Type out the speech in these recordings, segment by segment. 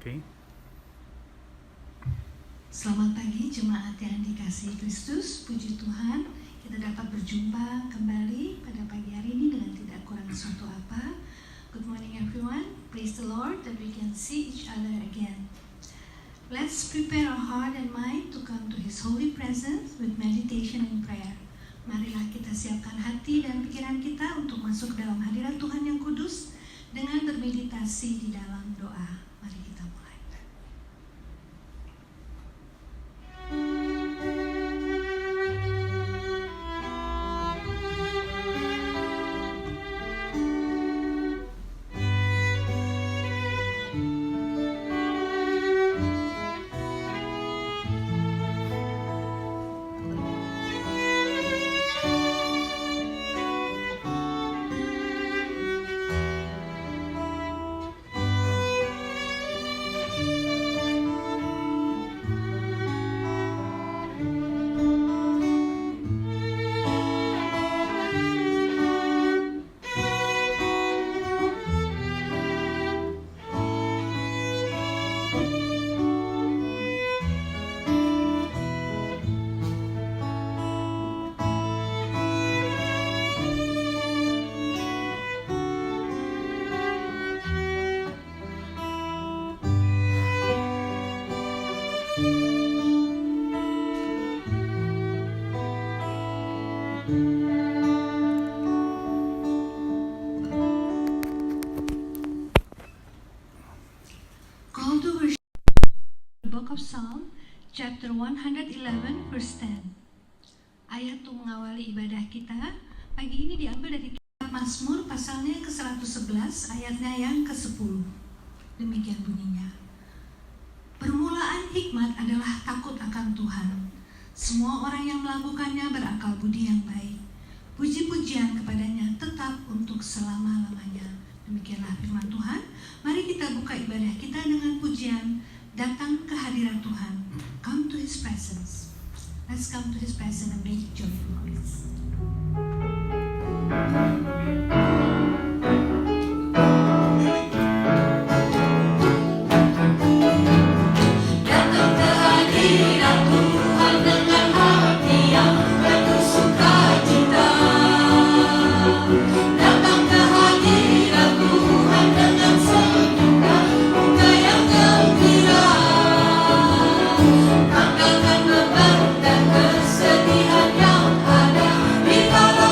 Okay. Selamat pagi jemaat yang dikasihi Kristus, puji Tuhan kita dapat berjumpa kembali pada pagi hari ini dengan tidak kurang suatu apa. Good morning everyone, praise the Lord that we can see each other again. Let's prepare our heart and mind to come to His holy presence with meditation and prayer. Marilah kita siapkan hati dan pikiran kita untuk masuk dalam hadirat Tuhan yang kudus dengan bermeditasi di dalam doa. Mari kita mulai. Call to worship, the book of Psalm, chapter 111, verse 10. Ayat untuk mengawali ibadah kita pagi ini diambil dari kitab Mazmur pasalnya ke-111, ayatnya yang ke-10. Demikian bunyinya. Permulaan hikmat adalah takut akan Tuhan. Semua orang yang melakukannya berakal budi yang baik. Puji-pujian kepadanya tetap untuk selama-lamanya. Demikianlah firman Tuhan. Mari kita buka ibadah kita dengan pujian, datang ke hadirat Tuhan. Come to His presence. Let's come to His presence and make joyful noise. Angkatkan beban dan kesedihan yang ada di dalam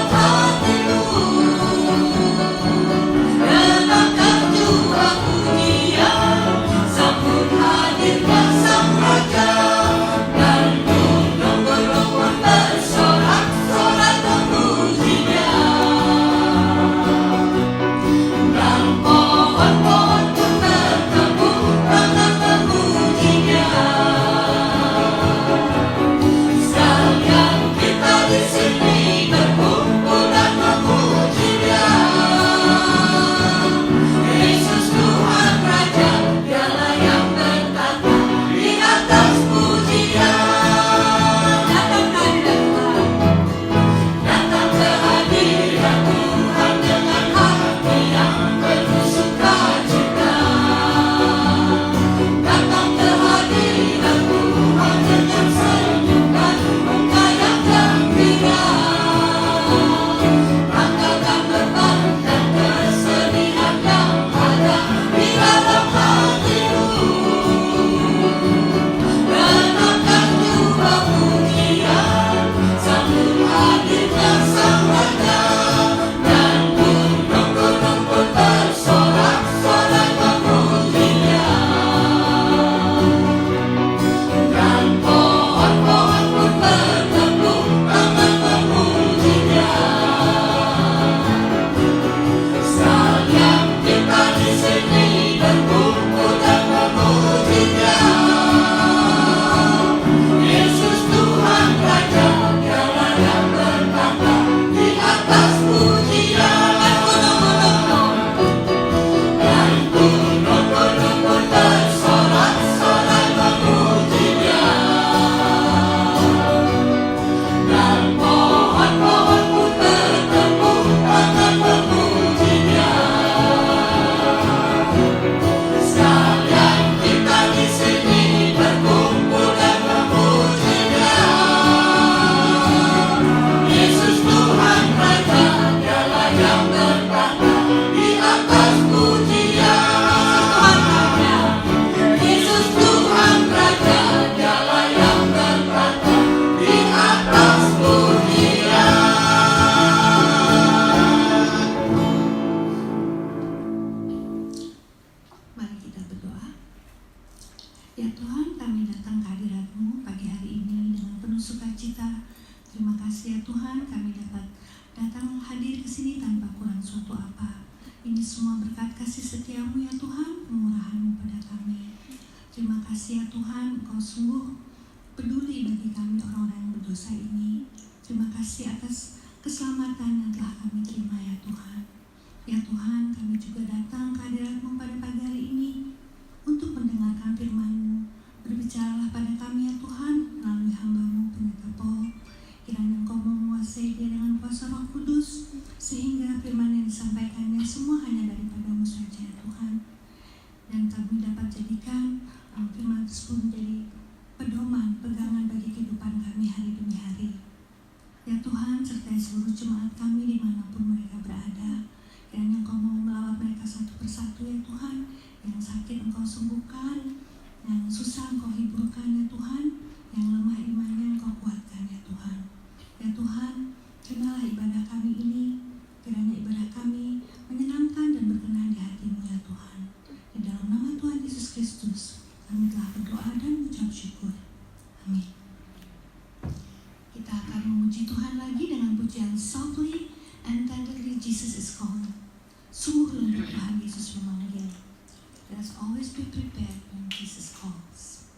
Ya Tuhan, kami datang ke hadirat-Mu pagi hari ini dengan penuh sukacita. Terima kasih ya Tuhan, kami dapat datang hadir ke sini tanpa kurang suatu apa. Ini semua berkat kasih setia-Mu ya Tuhan, kemurahan-Mu pada kami. Terima kasih ya Tuhan, Engkau sungguh peduli bagi kami orang-orang yang berdosa ini. Terima kasih atas keselamatan yang telah kami terima ya Tuhan. Ya Tuhan, kami juga datang ke hadirat-Mu pada pagi hari ini untuk mendengarkan firman-Mu. Berbicaralah pada kami ya Tuhan melalui hamba-Mu Pendeta Paul. Kiranya Engkau menguasai dia dengan kuasa Roh Kudus, sehingga firman yang disampaikannya semua hanya daripada-Mu saja ya Tuhan. Dan kami dapat jadikan firman tersebut menjadi pedoman, pegangan bagi kehidupan kami hari demi hari. Ya Tuhan, sertai seluruh jemaat kami dimanapun mereka berada. Kiranya Engkau mau melawat mereka satu persatu ya Tuhan. Yang sakit Engkau sembuhkan, yang susah Engkau hiburkan ya Tuhan, yang lemah imannya Engkau kuatkan ya Tuhan. Ya Tuhan, terimalah ibadah kami ini. Kiranya ibadah kami menyenangkan dan berkenan di hati-Mu ya Tuhan. Di dalam nama Tuhan Yesus Kristus kami telah berdoa dan mengucap syukur. Amin. Kita akan memuji Tuhan lagi dengan pujian Softly and Tenderly Jesus is Calling. Sungguh lembut Tuhan Yesus memanggil. Let us always be prepared when Jesus calls.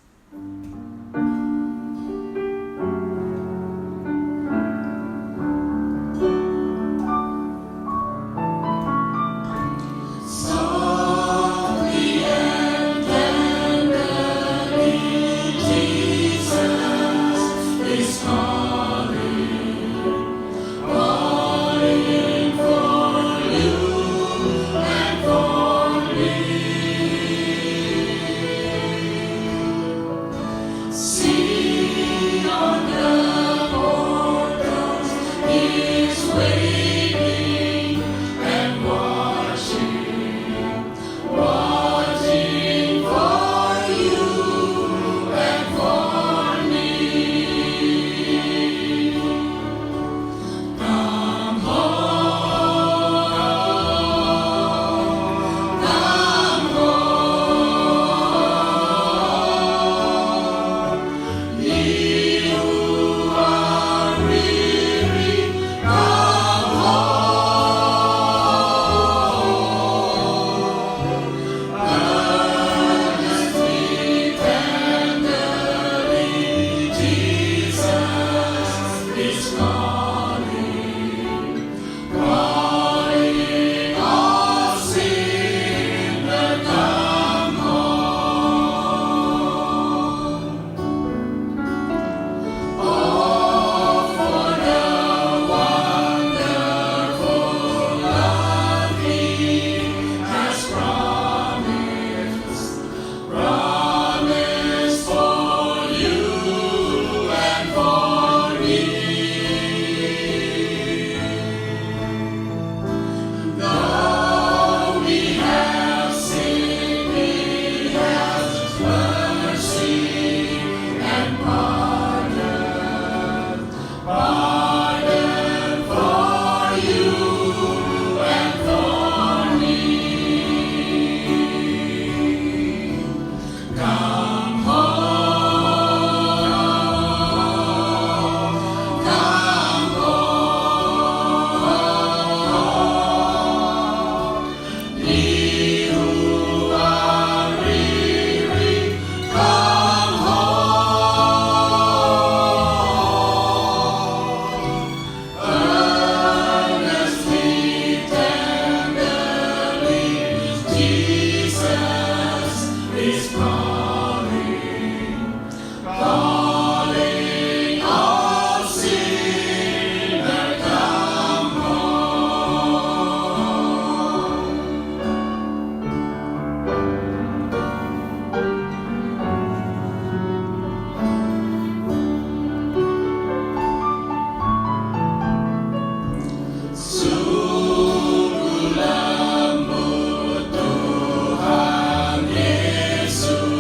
Sungguh lembut Tuhan Yesus.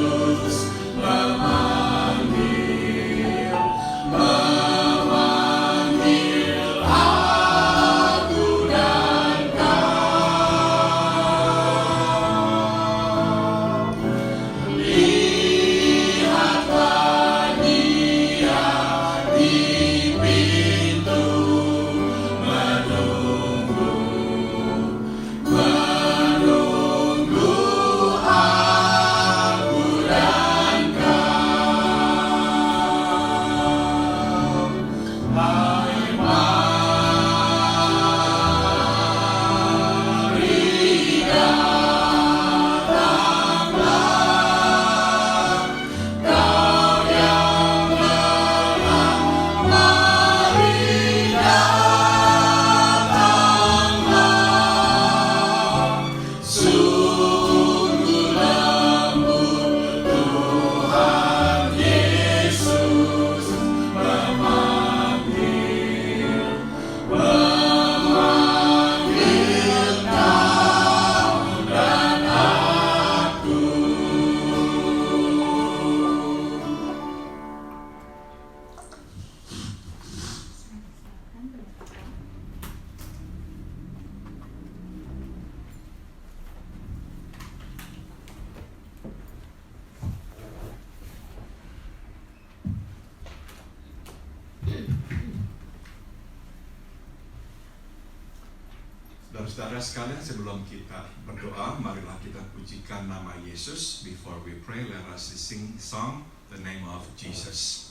Saudara sekalian, sebelum kita berdoa, marilah kita pujikan nama Yesus. Before we pray, let us sing song, the name of Jesus.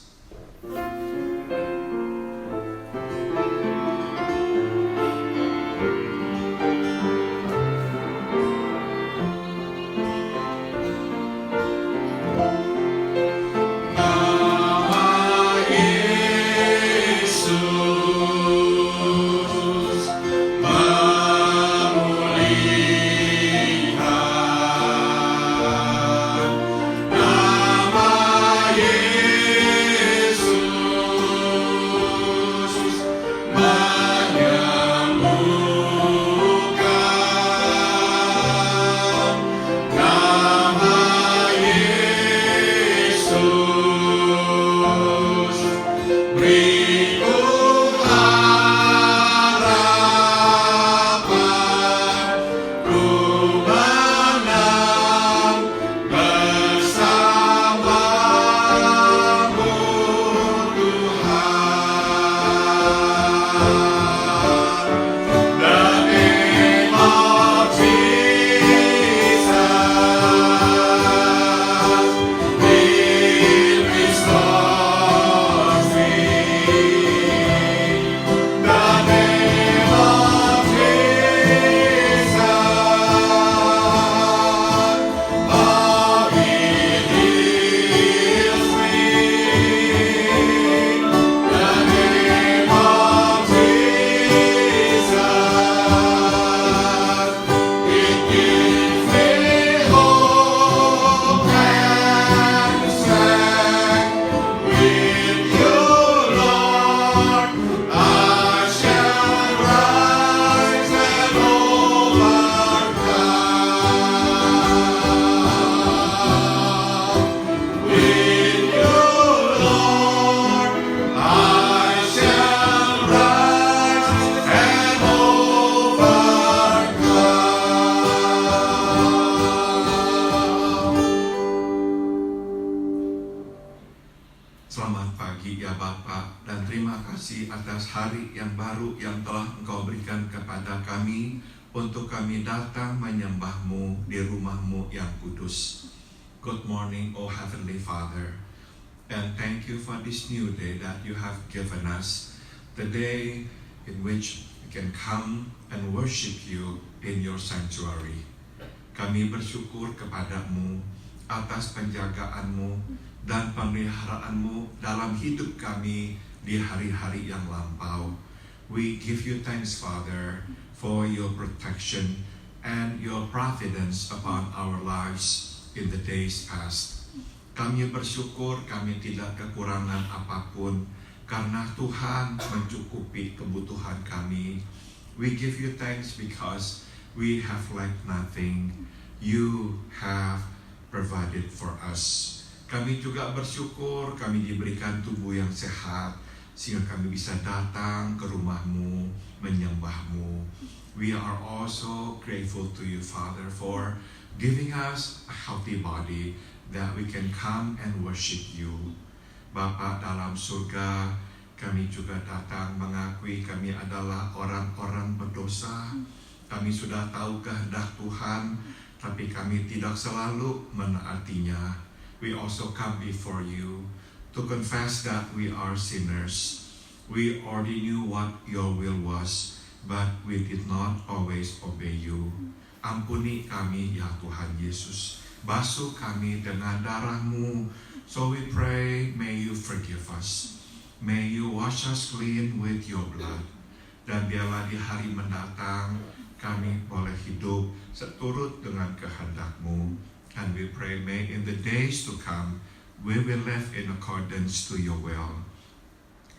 Selamat pagi ya Bapak, dan terima kasih atas hari yang baru yang telah Engkau berikan kepada kami untuk kami datang menyembah-Mu di rumah-Mu yang kudus. Good morning, O Heavenly Father, and thank you for this new day that you have given us, the day in which we can come and worship you in your sanctuary. Kami bersyukur kepada-Mu atas penjagaan-Mu dan pemeliharaan-Mu dalam hidup kami di hari-hari yang lampau. We give you thanks, Father, for your protection and your providence upon our lives in the days past. Kami bersyukur kami tidak kekurangan apapun karena Tuhan mencukupi kebutuhan kami. We give you thanks because we have lacked nothing. You have provided for us. Kami juga bersyukur kami diberikan tubuh yang sehat sehingga kami bisa datang ke rumah-Mu, menyembah-Mu. We are also grateful to you, Father, for giving us a healthy body that we can come and worship you. Bapa dalam surga, kami juga datang mengakui kami adalah orang-orang berdosa. Kami sudah tahu kehendak Tuhan, tapi kami tidak selalu menaatinya. We also come before you to confess that we are sinners. We already knew what your will was, but we did not always obey you. Ampuni kami ya Tuhan Yesus. Basuh kami dengan darah-Mu. So we pray, may you forgive us. May you wash us clean with your blood. Dan biarlah di hari mendatang kami boleh hidup seturut dengan kehendak-Mu. And we pray, may in the days to come, we will live in accordance to your will.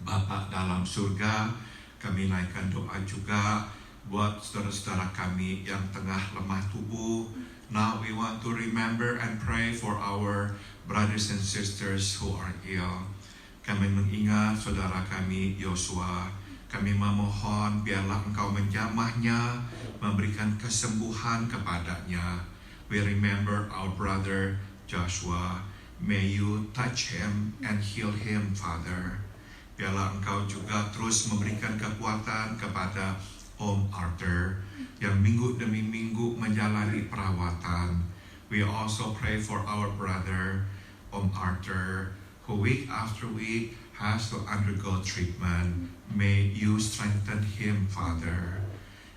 Bapa dalam surga, kami naikkan doa juga buat saudara-saudara kami yang tengah lemah tubuh. Now we want to remember and pray for our brothers and sisters who are ill. Kami mengingat saudara kami Yosua. Kami memohon biarlah Engkau menjamahnya, memberikan kesembuhan kepadanya. We remember our brother Joshua. May you touch him and heal him, Father. Biarlah Engkau juga terus memberikan kekuatan kepada Om Arthur. yang minggu demi minggu menjalani perawatan. We also pray for our brother, Om Arthur, who week after week has to undergo treatment. May you strengthen him, Father.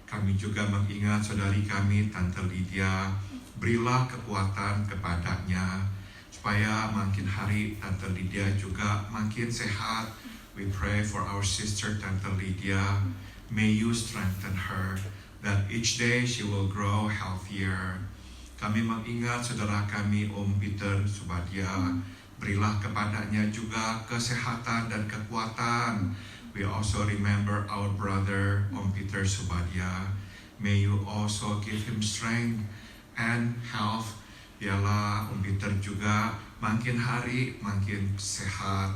Kami juga mengingat saudari kami, Tante Lydia. Berilah kekuatan kepadanya, supaya makin hari Tante Lydia juga makin sehat. We pray for our sister, Tante Lydia. May you strengthen her, that each day she will grow healthier. Kami mengingat saudara kami, Om Peter Subadia. Berilah kepadanya juga kesehatan dan kekuatan. We also remember our brother, Om Peter Subadia. May you also give him strength and health. Biarlah Om Peter juga makin hari makin sehat.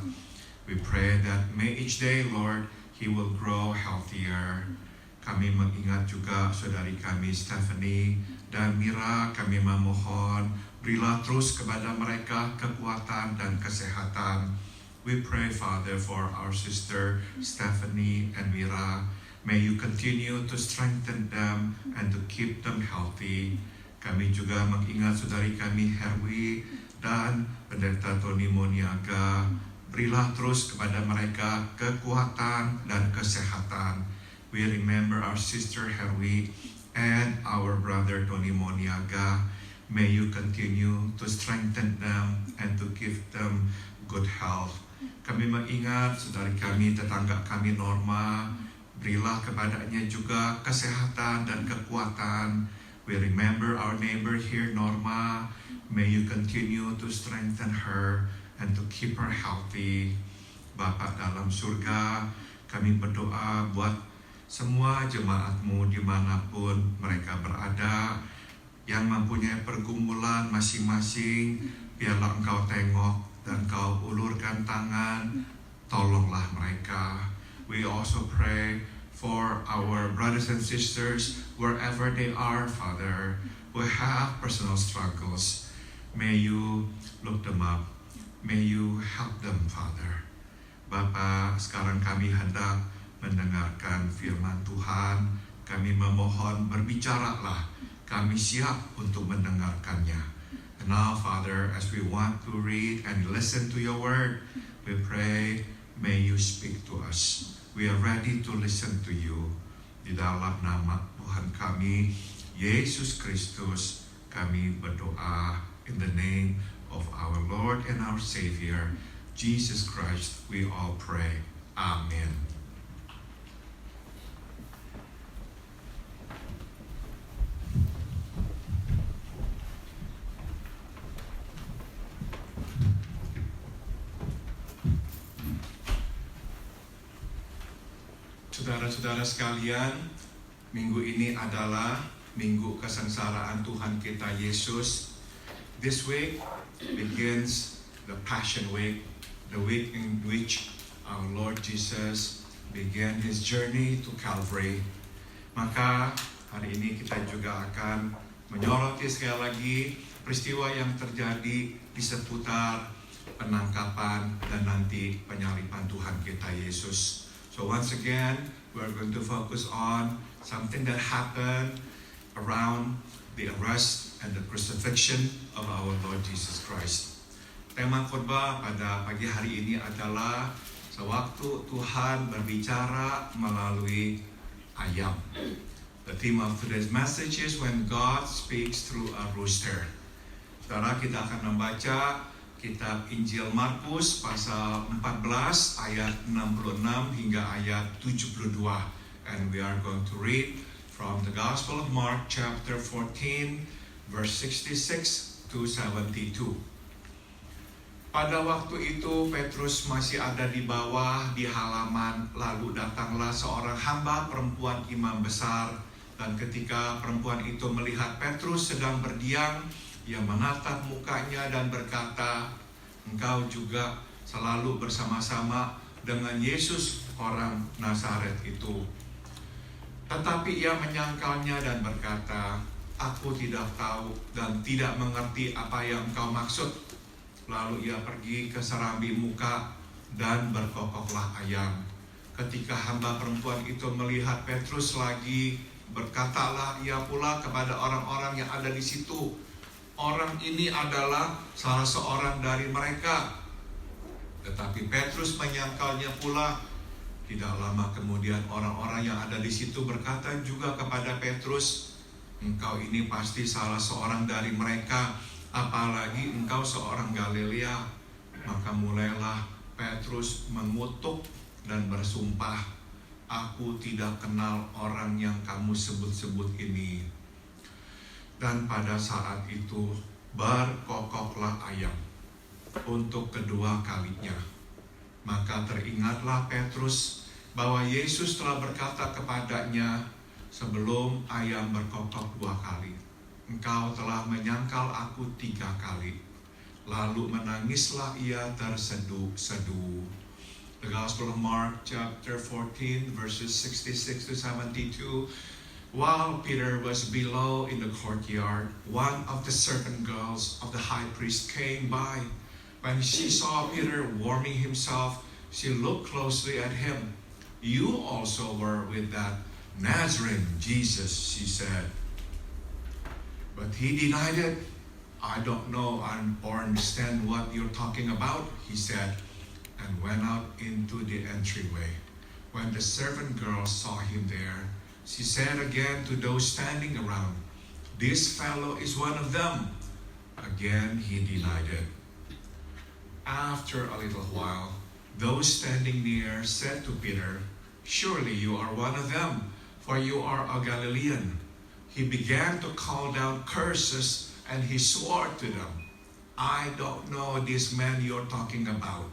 We pray that may each day, Lord, he will grow healthier. Kami mengingat juga saudari kami Stephanie dan Mira. Kami memohon, berilah terus kepada mereka kekuatan dan kesehatan. We pray, Father, for our sister Stephanie and Mira. May you continue to strengthen them and to keep them healthy. Kami juga mengingat saudari kami Herwi dan Pendeta Tony Moniaga. Berilah terus kepada mereka kekuatan dan kesehatan. We remember our sister Herwi and our brother Tony Moniaga. May you continue to strengthen them and to give them good health. Kami mengingat saudari kami, tetangga kami Norma. Berilah kepadanya juga kesehatan dan kekuatan. We remember our neighbor here, Norma. May you continue to strengthen her and to keep her healthy. Bapa dalam surga, kami berdoa buat semua jemaat-Mu dimanapun mereka berada, yang mempunyai pergumulan masing-masing. Biarlah Engkau tengok dan Engkau ulurkan tangan, tolonglah mereka. We also pray for our brothers and sisters wherever they are, Father, who have personal struggles. May you look them up. May you help them, Father. Bapa, sekarang kami hendak mendengarkan firman Tuhan. Kami memohon, berbicaralah. Kami siap untuk mendengarkannya. And now, Father, as we want to read and listen to your word, we pray, may you speak to us. We are ready to listen to you. Di dalam nama Tuhan kami, Yesus Kristus, kami berdoa in the name of our Lord and our Savior, Jesus Christ, we all pray. Amen. Saudara-saudara sekalian, minggu ini adalah minggu kesengsaraan Tuhan kita Yesus. This week begins the Passion Week, the week in which our Lord Jesus began His journey to Calvary. Maka hari ini kita juga akan menyoroti sekali lagi peristiwa yang terjadi di seputar penangkapan dan nanti penyaliban Tuhan kita Yesus. So once again, we're going to focus on something that happened around the arrest and the crucifixion of our Lord Jesus Christ. Tema khotbah pada pagi hari ini adalah sewaktu Tuhan berbicara melalui ayam. The theme of today's message is when God speaks through a rooster. Saudara, kita akan membaca kitab Injil Markus pasal 14 ayat 66 hingga ayat 72. And we are going to read from the Gospel of Mark chapter 14 verse 66 to 72. Pada waktu itu Petrus masih ada di bawah di halaman, lalu datanglah seorang hamba perempuan imam besar, dan ketika perempuan itu melihat Petrus sedang berdiam, ia menatap mukanya dan berkata, "Engkau juga selalu bersama-sama dengan Yesus orang Nazaret itu." Tetapi ia menyangkalnya dan berkata, "Aku tidak tahu dan tidak mengerti apa yang engkau maksud." Lalu ia pergi ke serambi muka dan berkokoklah ayam. Ketika hamba perempuan itu melihat Petrus lagi Berkatalah ia pula kepada orang-orang yang ada di situ, orang ini adalah salah seorang dari mereka. Tetapi Petrus menyangkalnya pula. Tidak lama kemudian orang-orang yang ada di situ berkata juga kepada Petrus, engkau ini pasti salah seorang dari mereka, apalagi engkau seorang Galilea. Maka mulailah Petrus mengutuk dan bersumpah, aku tidak kenal orang yang kamu sebut-sebut ini. Dan pada saat itu berkokoklah ayam untuk kedua kalinya. Maka teringatlah Petrus bahwa Yesus telah berkata kepadanya sebelum ayam berkokok 2 kali, engkau telah menyangkal aku 3 kali. Lalu menangislah ia terseduh-seduh. The Gospel of Mark chapter 14 verses 66 to 72. While Peter was below in the courtyard, one of the servant girls of the high priest came by. When she saw Peter warming himself, she looked closely at him. You also were with that Nazarene Jesus, she said. But he denied it. I don't know or understand what you're talking about, he said, and went out into the entryway. When the servant girl saw him there, she said again to those standing around, this fellow is one of them. Again he denied it. After a little while, those standing near said to Peter, surely you are one of them, for you are a Galilean. He began to call down curses, and he swore to them, I don't know this man you're talking about.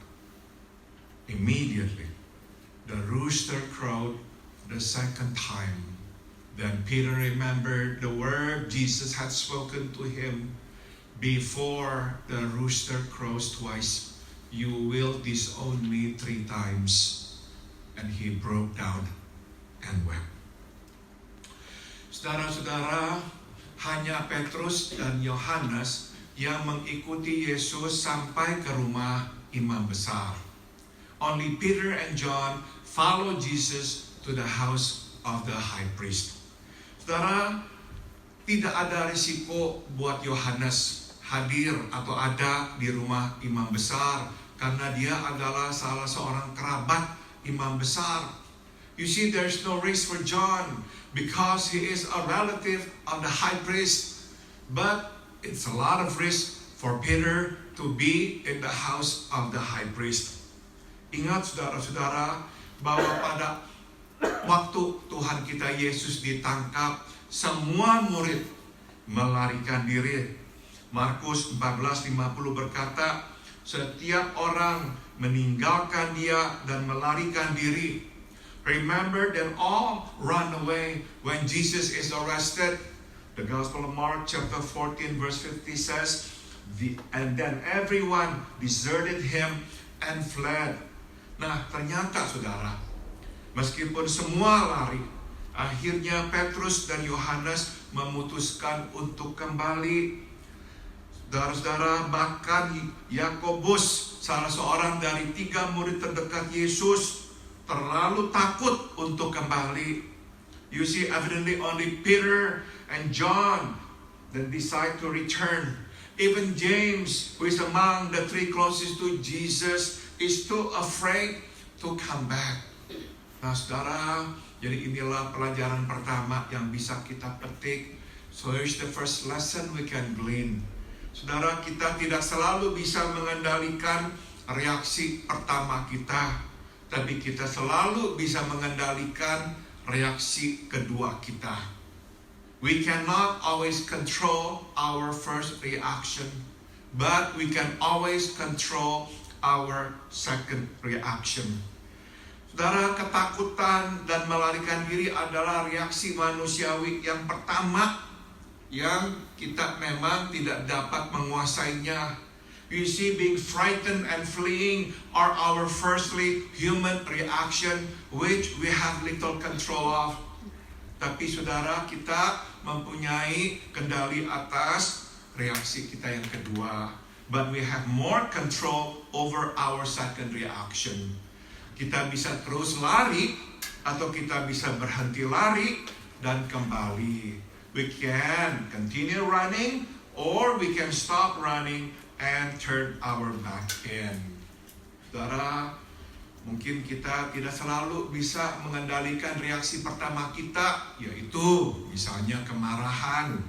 Immediately, the rooster crowed the second time. Then Peter remembered the word Jesus had spoken to him, before the rooster crows twice, you will disown me 3 times. And he broke down and wept. Saudara-saudara, hanya Petrus dan Yohanes yang mengikuti Yesus sampai ke rumah imam besar. Only Peter and John followed Jesus to the house of the high priest. Saudara, tidak ada risiko buat Yohanes hadir atau ada di rumah imam besar karena dia adalah salah seorang kerabat imam besar. You see, there's no risk for John because he is a relative of the high priest. But it's a lot of risk for Peter to be in the house of the high priest. Ingat saudara-saudara bahwa pada waktu Tuhan kita Yesus ditangkap, semua murid melarikan diri. Markus 14:50 berkata, setiap orang meninggalkan dia dan melarikan diri. Remember that all run away when Jesus is arrested. The Gospel of Mark chapter 14 verse 50 says, and then everyone deserted him and fled. Nah, ternyata saudara, meskipun semua lari, akhirnya Petrus dan Yohanes memutuskan untuk kembali. Saudara-saudara, bahkan Yakobus, salah seorang dari 3 murid terdekat Yesus, terlalu takut untuk kembali. You see, evidently only Peter and John then decide to return. Even James, who is among the 3 closest to Jesus, is too afraid to come back. Nah, saudara, jadi inilah pelajaran pertama yang bisa kita petik. So here's the first lesson we can glean. Saudara, kita tidak selalu bisa mengendalikan reaksi pertama kita, tapi kita selalu bisa mengendalikan reaksi kedua kita. We cannot always control our first reaction, but we can always control our second reaction. Saudara, ketakutan dan melarikan diri adalah reaksi manusiawi yang pertama yang kita memang tidak dapat menguasainya. You see, being frightened and fleeing are our firstly human reaction, which we have little control of. Tapi saudara, kita mempunyai kendali atas reaksi kita yang kedua. But we have more control over our second reaction. Kita bisa terus lari, atau kita bisa berhenti lari, dan kembali. We can continue running or we can stop running and turn our back in. Saudara, mungkin kita tidak selalu bisa mengendalikan reaksi pertama kita, yaitu misalnya kemarahan.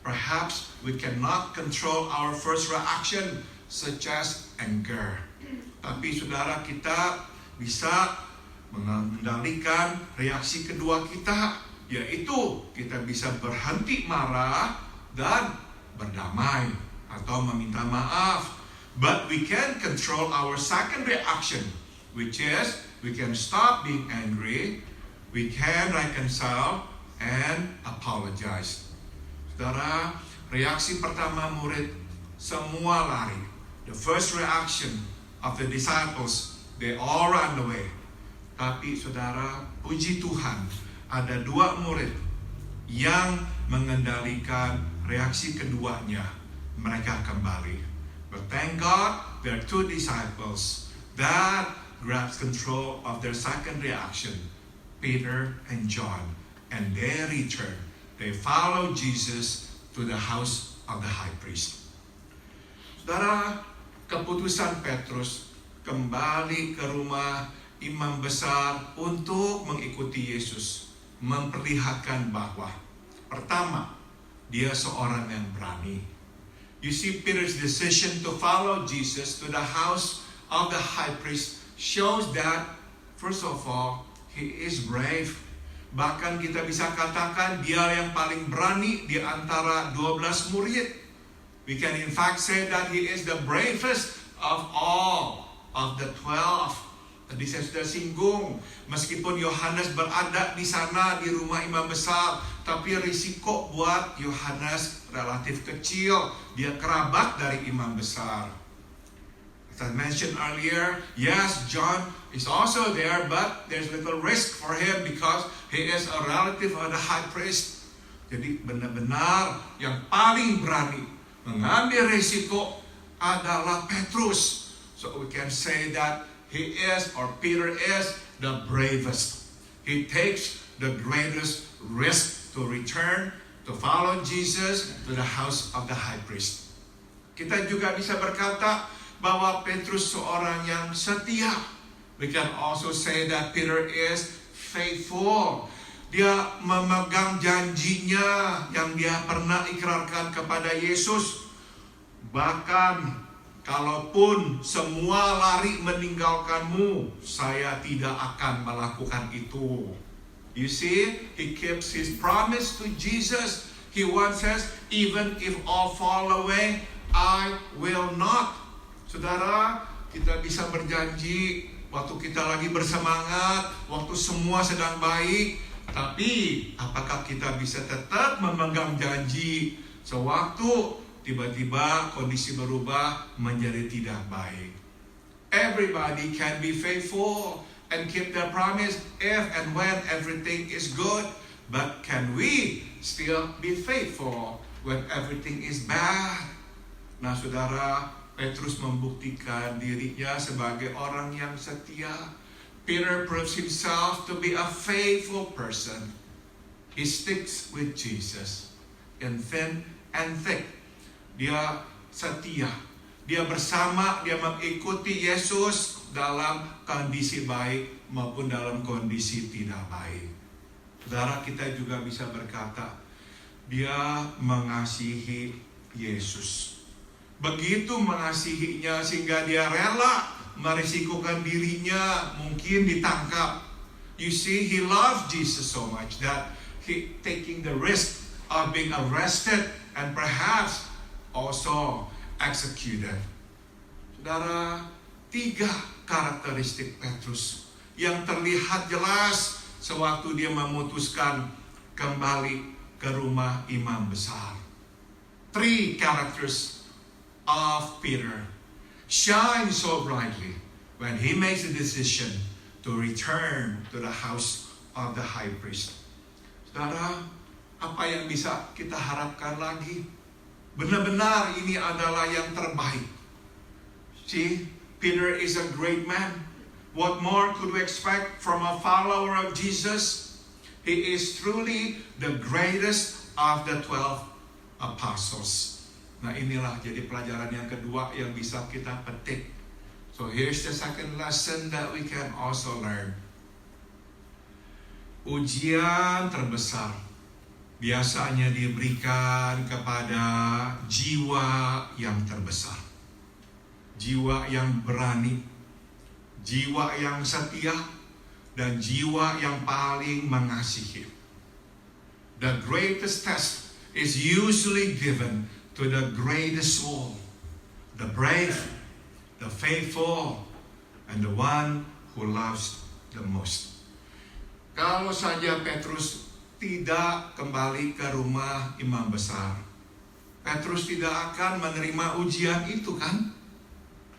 Perhaps we cannot control our first reaction, such as anger. Tapi saudara, kita bisa mengendalikan reaksi kedua kita, yaitu kita bisa berhenti marah dan berdamai atau meminta maaf. But we can control our second reaction, which is we can stop being angry, we can reconcile and apologize. Saudara, reaksi pertama murid semua lari. The first reaction of the disciples, they all ran away. Tapi saudara, puji Tuhan, ada dua murid yang mengendalikan reaksi keduanya. Mereka kembali. But thank God, there are two disciples that grabs control of their second reaction, Peter and John, and they return. They follow Jesus to the house of the high priest. Saudara, keputusan Petrus kembali ke rumah imam besar untuk mengikuti Yesus memperlihatkan bahwa pertama, dia seorang yang berani. You see, Peter's decision to follow Jesus to the house of the high priest shows that, first of all, he is brave. Bahkan kita bisa katakan dia yang paling berani di antara 12 murid. We can in fact say that he is the bravest of all of the 12. Tadi saya sudah singgung, meskipun Yohanes berada di sana di rumah imam besar, tapi risiko buat Yohanes relatif kecil. Dia kerabat dari imam besar. As I mentioned earlier, yes, John is also there, but there's little risk for him because he is a relative of the high priest. Jadi benar-benar yang paling berani mengambil risiko adalah Petrus. So we can say that he is, or Peter is, the bravest. He takes the greatest risk to return, to follow Jesus to the house of the high priest. Kita juga bisa berkata bahwa Petrus seorang yang setia. We can also say that Peter is faithful. Dia memegang janjinya yang dia pernah ikrarkan kepada Yesus. Bahkan kalaupun semua lari meninggalkanmu, saya tidak akan melakukan itu. You see, he keeps his promise to Jesus. He once says, even if all fall away, I will not. Saudara, kita bisa berjanji waktu kita lagi bersemangat, waktu semua sedang baik, tapi apakah kita bisa tetap memegang janji sewaktu tiba-tiba kondisi berubah menjadi tidak baik? Everybody can be faithful and keep their promise if and when everything is good, but can we still be faithful when everything is bad? Nah, saudara, Petrus membuktikan dirinya sebagai orang yang setia. Peter proves himself to be a faithful person. He sticks with Jesus in thin and thick. Dia setia. Dia bersama, dia mengikuti Yesus dalam kondisi baik maupun dalam kondisi tidak baik. Saudara, kita juga bisa berkata, dia mengasihi Yesus. Begitu mengasihinya sehingga dia rela merisikokan dirinya, mungkin ditangkap. You see, he loved Jesus so much that he taking the risk of being arrested and perhaps also executed. Saudara, 3 karakteristik Petrus yang terlihat jelas sewaktu dia memutuskan kembali ke rumah imam besar. 3 characters of Peter shine so brightly when he makes a decision to return to the house of the high priest. Saudara, apa yang bisa kita harapkan lagi? Benar-benar ini adalah yang terbaik. See, Peter is a great man. What more could we expect from a follower of Jesus? He is truly the greatest of the 12 apostles. Nah, inilah jadi pelajaran yang kedua yang bisa kita petik. So here's the second lesson that we can also learn. Ujian terbesar biasanya diberikan kepada jiwa yang terbesar. Jiwa yang berani, jiwa yang setia, dan jiwa yang paling mengasihi. The greatest test is usually given to the greatest soul, the brave, the faithful, and the one who loves the most. Kalau saja Petrus tidak kembali ke rumah imam besar, Petrus tidak akan menerima ujian itu, kan?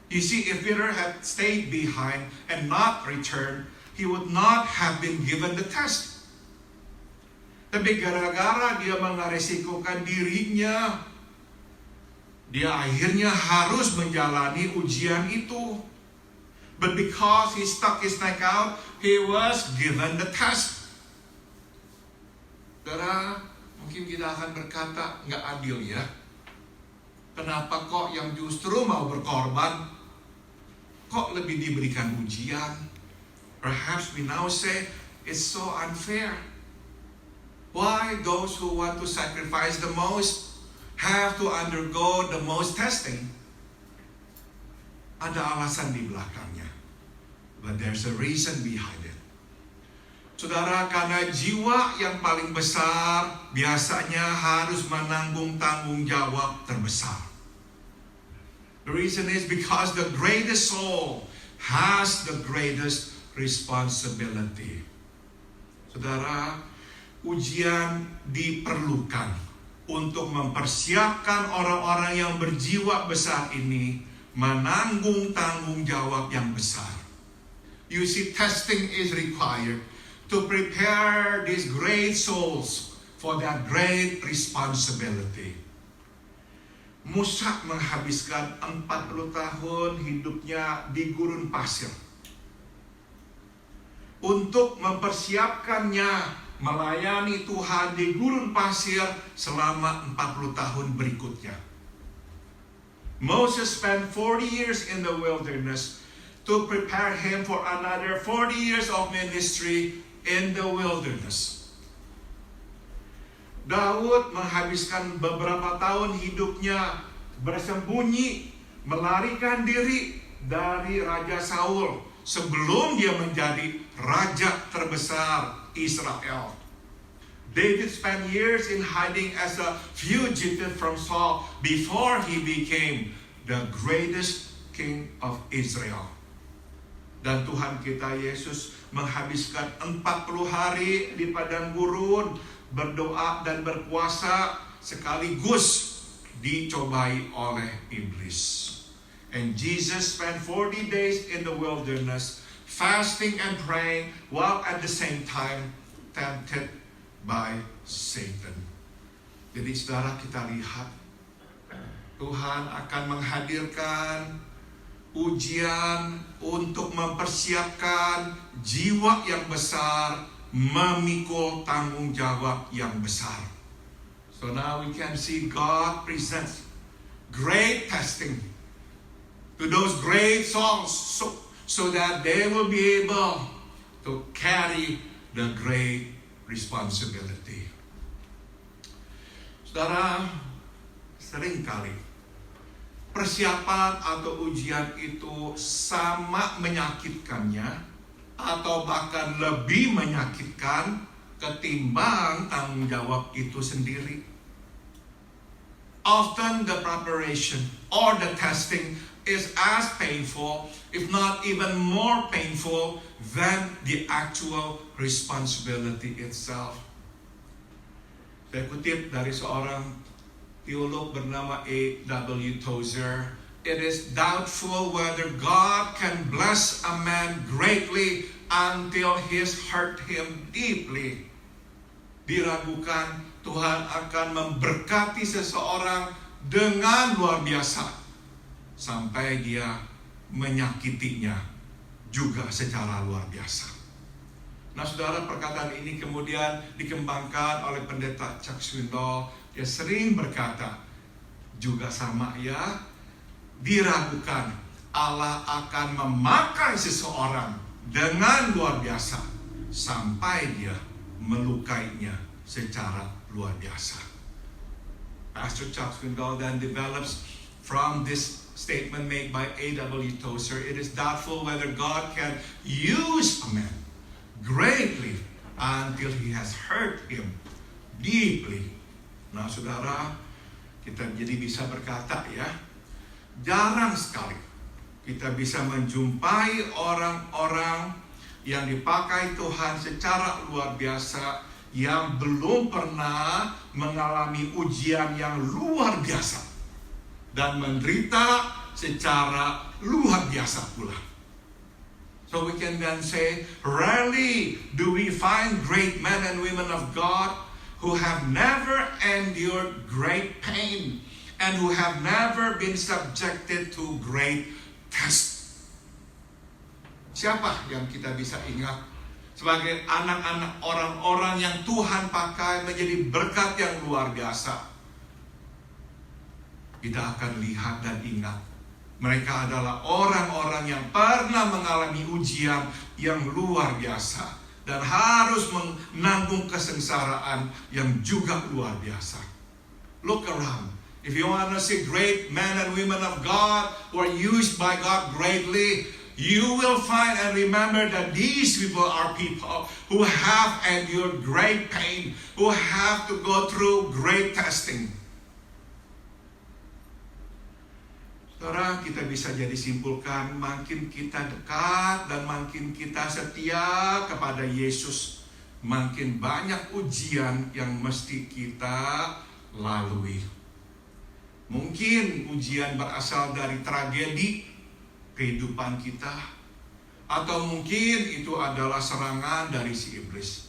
You see, if Peter had stayed behind and not returned, he would not have been given the test. Tapi gara-gara dia meresikokan dirinya, dia akhirnya harus menjalani ujian itu. But because he stuck his neck out, he was given the test. Saudara, mungkin kita akan berkata, nggak adil ya. Kenapa kok yang justru mau berkorban, kok lebih diberikan ujian? Perhaps we now say, it's so unfair. Why those who want to sacrifice the most have to undergo the most testing? Ada alasan di belakangnya. But there's a reason behind it. Saudara, karena jiwa yang paling besar biasanya harus menanggung tanggung jawab terbesar. The reason is because the greatest soul has the greatest responsibility. Saudara, ujian diperlukan untuk mempersiapkan orang-orang yang berjiwa besar ini menanggung tanggung jawab yang besar. You see, testing is required to prepare these great souls for that great responsibility. Musa menghabiskan 40 tahun hidupnya di gurun pasir untuk mempersiapkannya melayani Tuhan di gurun pasir selama 40 tahun berikutnya. Moses spent 40 years in the wilderness to prepare him for another 40 years of ministry in the wilderness. Daud menghabiskan beberapa tahun hidupnya bersembunyi, melarikan diri dari Raja Saul sebelum dia menjadi raja terbesar Israel. David spent years in hiding as a fugitive from Saul before he became the greatest king of Israel. Dan Tuhan kita Yesus menghabiskan 40 hari di padang gurun berdoa dan berpuasa sekaligus dicobai oleh iblis. And Jesus spent 40 days in the wilderness fasting and praying while at the same time tempted by Satan. Jadi saudara, kita lihat Tuhan akan menghadirkan ujian untuk mempersiapkan jiwa yang besar memikul tanggung jawab yang besar. So now we can see God presents great testing to those great souls so that they will be able to carry the great responsibility. Saudara, seringkali persiapan atau ujian itu sama menyakitkannya atau bahkan lebih menyakitkan ketimbang tanggung jawab itu sendiri. Often the preparation or the testing is as painful, if not even more painful, than the actual responsibility itself. Saya kutip dari seorang teolog bernama A.W. Tozer. It is doubtful whether God can bless a man greatly until he's hurt him deeply. Diragukan Tuhan akan memberkati seseorang dengan luar biasa sampai dia menyakitinya juga secara luar biasa. Nah saudara, perkataan ini kemudian dikembangkan oleh pendeta Chuck Swindoll. Dia sering berkata, juga sama ya, diragukan Allah akan memakai seseorang dengan luar biasa sampai dia melukainya secara luar biasa. Pastor Chuck Swindoll then develops from this statement made by A.W. Tozer, it is doubtful whether God can use a man greatly until he has hurt him deeply. Nah saudara, kita jadi bisa berkata ya, jarang sekali kita bisa menjumpai orang-orang yang dipakai Tuhan secara luar biasa yang belum pernah mengalami ujian yang luar biasa dan menderita secara luar biasa pula. So we can then say, rarely do we find great men and women of God who have never endured great pain and who have never been subjected to great test. Siapa yang kita bisa ingat sebagai anak-anak orang-orang yang Tuhan pakai menjadi berkat yang luar biasa? Kita akan lihat dan ingat, mereka adalah orang-orang yang pernah mengalami ujian yang luar biasa dan harus menanggung kesengsaraan yang juga luar biasa. Look around. If you want to see great men and women of God who are used by God greatly, you will find and remember that these people are people who have endured great pain, who have to go through great testing. Saudara, kita bisa jadi simpulkan, makin kita dekat dan makin kita setia kepada Yesus, makin banyak ujian yang mesti kita lalui. Mungkin ujian berasal dari tragedi kehidupan kita, atau mungkin itu adalah serangan dari si iblis.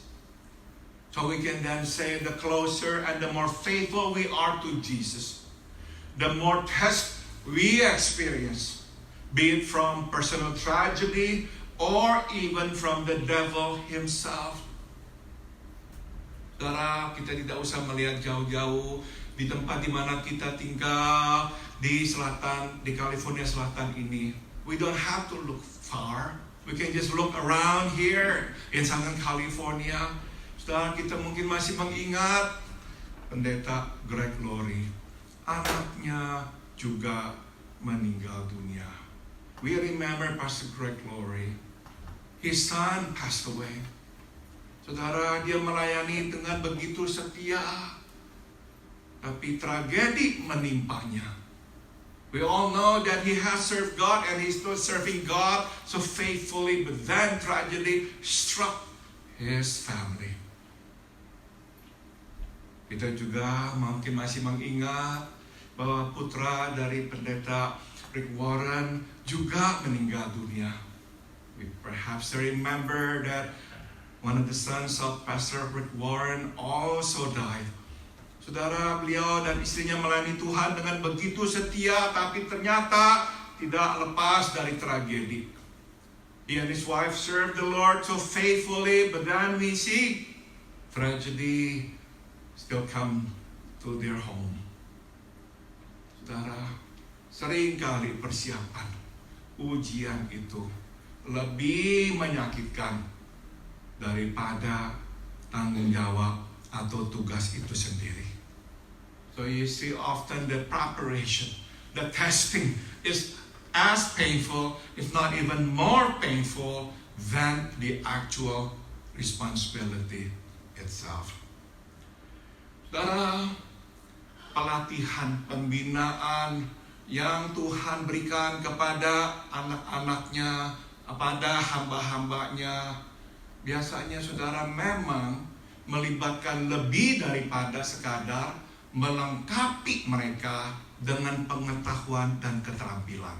So we can then say, the closer and the more faithful we are to Jesus, the more test we experience, be it from personal tragedy or even from the devil himself. Saudara, kita tidak usah melihat jauh-jauh di tempat di mana kita tinggal di selatan, di California Selatan ini. We don't have to look far. We can just look around here in Southern California. Saudara, kita mungkin masih mengingat pendeta Greg Laurie. Anaknya juga meninggal dunia. We remember Pastor Greg Laurie. His son passed away. Saudara, dia melayani dengan begitu setia, tapi tragedi menimpanya. We all know that he has served God and he's still serving God so faithfully, but then tragedy struck his family. Kita juga mungkin masih mengingat bahwa putra dari pendeta Rick Warren juga meninggal dunia. We perhaps remember that one of the sons of Pastor Rick Warren also died. Saudara, beliau dan istrinya melayani Tuhan dengan begitu setia, tapi ternyata tidak lepas dari tragedi. He and his wife served the Lord so faithfully, but then we see tragedy still come to their home. Saudara, seringkali persiapan ujian itu lebih menyakitkan daripada tanggung jawab atau tugas itu sendiri. So you see, often the preparation, the testing is as painful, if not even more painful than the actual responsibility itself. Saudara, pelatihan, pembinaan yang Tuhan berikan kepada anak-anaknya, kepada hamba-hambanya, biasanya saudara memang melibatkan lebih daripada sekadar melengkapi mereka dengan pengetahuan dan keterampilan.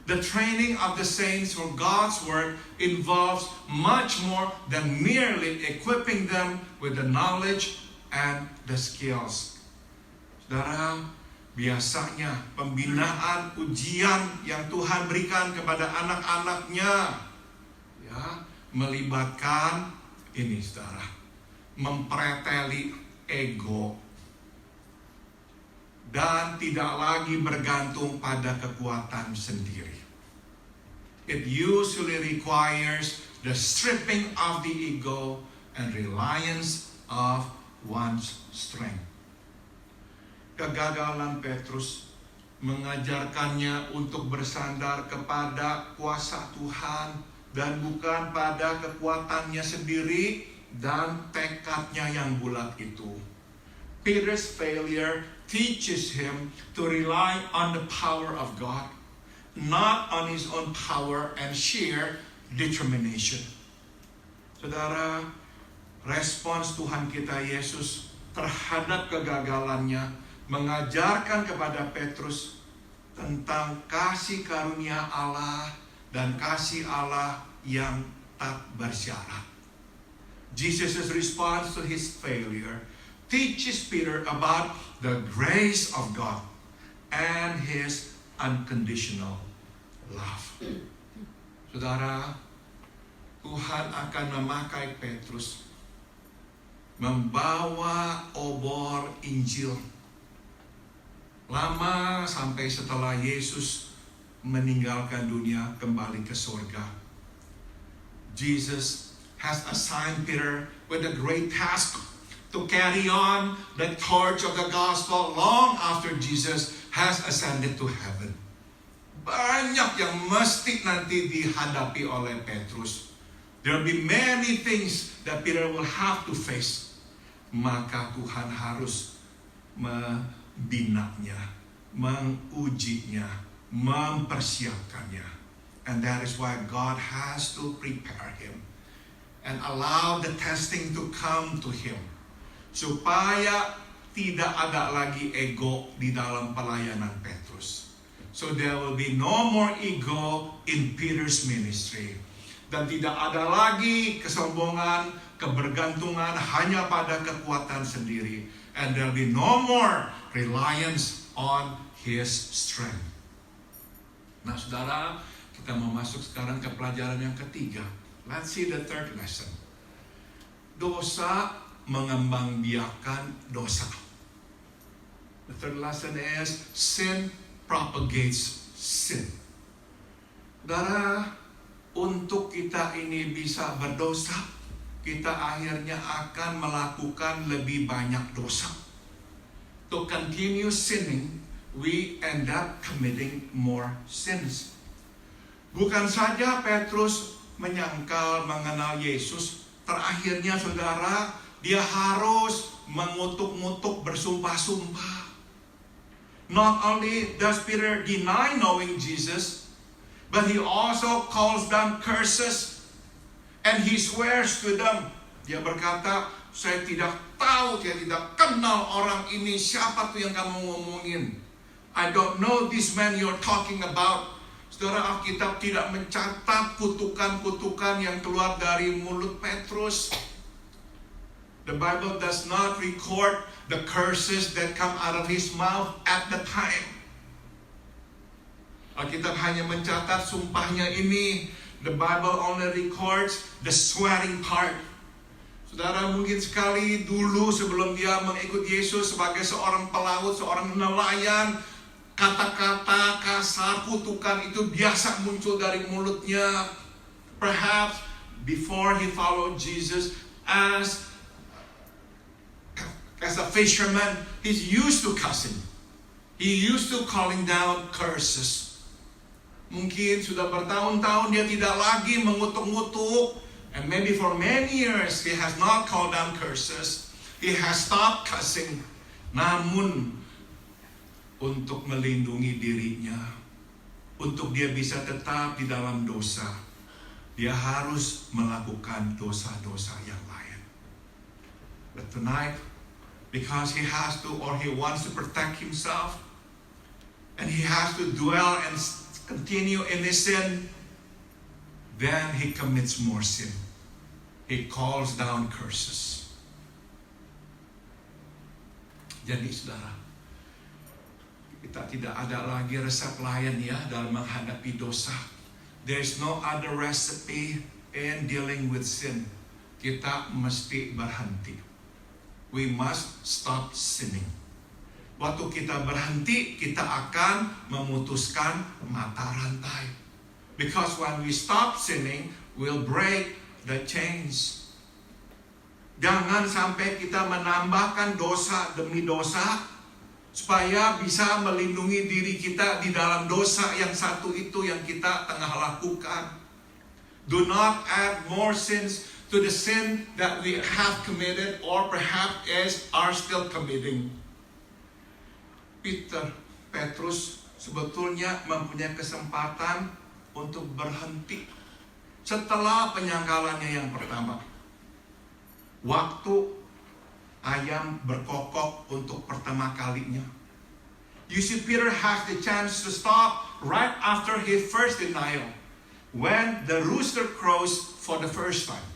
The training of the saints for God's work involves much more than merely equipping them with the knowledge and the skills. Saudara, biasanya pembinaan ujian yang Tuhan berikan kepada anak-anaknya, ya, melibatkan ini saudara, mempreteli ego, dan tidak lagi bergantung pada kekuatan sendiri. It usually requires the stripping of the ego and reliance of one's strength. Kegagalan Petrus mengajarkannya untuk bersandar kepada kuasa Tuhan dan bukan pada kekuatannya sendiri dan tekadnya yang bulat itu. Peter's failure teaches him to rely on the power of God, not on his own power and sheer determination. Saudara, respons Tuhan kita Yesus terhadap kegagalannya mengajarkan kepada Petrus tentang kasih karunia Allah dan kasih Allah yang tak bersyarat. Jesus' response to his failure teaches Peter about the grace of God and his unconditional love. Saudara, Tuhan akan memakai Petrus membawa obor Injil lama sampai setelah Yesus meninggalkan dunia kembali ke surga. Jesus has assigned Peter with a great task to carry on the torch of the gospel long after Jesus has ascended to heaven. Banyak yang mesti nanti dihadapi oleh Petrus. There will be many things that Peter will have to face. Maka Tuhan harus membinanya, mengujinya, mempersiapkannya. And that is why God has to prepare him and allow the testing to come to him, supaya tidak ada lagi ego di dalam pelayanan Petrus. So there will be no more ego in Peter's ministry. Dan tidak ada lagi kesombongan, kebergantungan hanya pada kekuatan sendiri. And there will be no more reliance on his strength. Nah saudara, kita mau masuk sekarang ke pelajaran yang ketiga. Let's see the third lesson. Dosa mengembangbiakan dosa. The third lesson is sin propagates sin. Saudara, untuk kita ini bisa berdosa, kita akhirnya akan melakukan lebih banyak dosa. To continue sinning, we end up committing more sins. Bukan saja Petrus menyangkal mengenal Yesus, terakhirnya saudara, dia harus mengutuk-ngutuk bersumpah-sumpah. Not only does Peter deny knowing Jesus, but he also calls them curses. And he swears to them. Dia berkata, saya tidak tahu, saya tidak kenal orang ini. Siapa tuh yang kamu ngomongin? I don't know this man you're talking about. Saudara, Alkitab tidak mencatat kutukan-kutukan yang keluar dari mulut Petrus. The Bible does not record the curses that come out of his mouth at the time. Alkitab hanya mencatat sumpahnya ini. The Bible only records the swearing part. Saudara, mungkin sekali dulu sebelum dia mengikut Yesus sebagai seorang pelaut, seorang nelayan, kata-kata kasar, kutukan itu biasa muncul dari mulutnya. Perhaps before he followed Jesus as a fisherman, he's used to cussing. He used to calling down curses. Mungkin sudah bertahun-tahun dia tidak lagi mengutuk-ngutuk. And maybe for many years he has not called down curses. He has stopped cussing. Namun untuk melindungi dirinya, untuk dia bisa tetap di dalam dosa, dia harus melakukan dosa-dosa yang lain. But tonight, because he has to, or he wants to protect himself, and he has to dwell and continue in his sin, then he commits more sin. He calls down curses. Jadi saudara, kita tidak ada lagi resep lain ya dalam menghadapi dosa. There is no other recipe in dealing with sin, kita mesti berhenti. We must stop sinning. Waktu kita berhenti, kita akan memutuskan mata rantai. Because when we stop sinning, we'll break the chains. Jangan sampai kita menambahkan dosa demi dosa, supaya bisa melindungi diri kita di dalam dosa yang satu itu yang kita tengah lakukan. Do not add more sins to the sin that we have committed or perhaps are still committing. Petrus sebetulnya mempunyai kesempatan untuk berhenti setelah penyangkalannya yang pertama. Waktu ayam berkokok untuk pertama kalinya. You see, Peter has the chance to stop right after his first denial, when the rooster crows for the first time.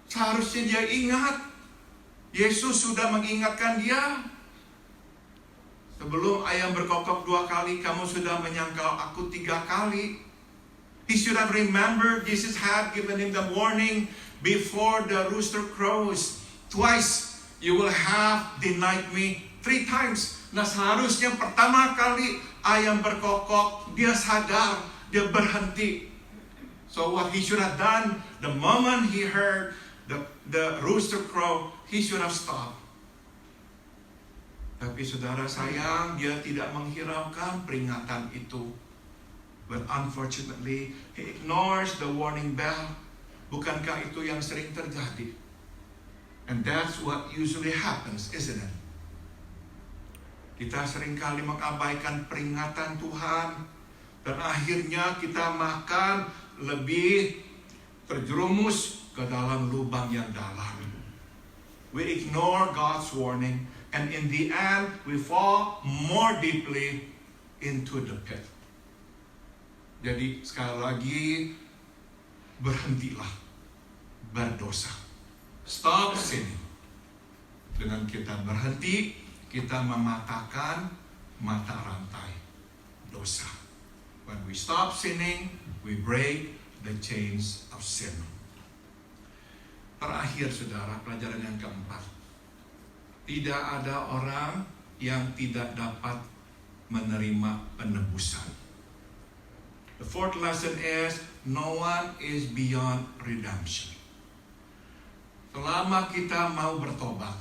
Seharusnya dia ingat. Yesus sudah mengingatkan dia. Sebelum ayam berkokok 2 kali, kamu sudah menyangkal aku 3 kali. He should have remembered Jesus had given him the warning before the rooster crows. Twice you will have denied me 3 times. Nah, seharusnya pertama kali ayam berkokok, dia sadar, dia berhenti. So what he should have done, the moment he heard the rooster crow, he should have stopped. Tapi saudara sayang, dia tidak menghiraukan peringatan itu. But unfortunately, he ignores the warning bell. Bukankah itu yang sering terjadi? And that's what usually happens, isn't it? Kita seringkali mengabaikan peringatan Tuhan, dan akhirnya kita makan lebih terjerumus ke dalam lubang yang dalam. We ignore God's warning, and in the end, we fall more deeply into the pit. Jadi sekali lagi, berhentilah berdosa. Stop sinning. Dengan kita berhenti, kita mematahkan mata rantai dosa. When we stop sinning, we break the chains of sin. Terakhir saudara, pelajaran yang keempat. Tidak ada orang yang tidak dapat menerima penebusan. The fourth lesson is, no one is beyond redemption. Selama kita mau bertobat,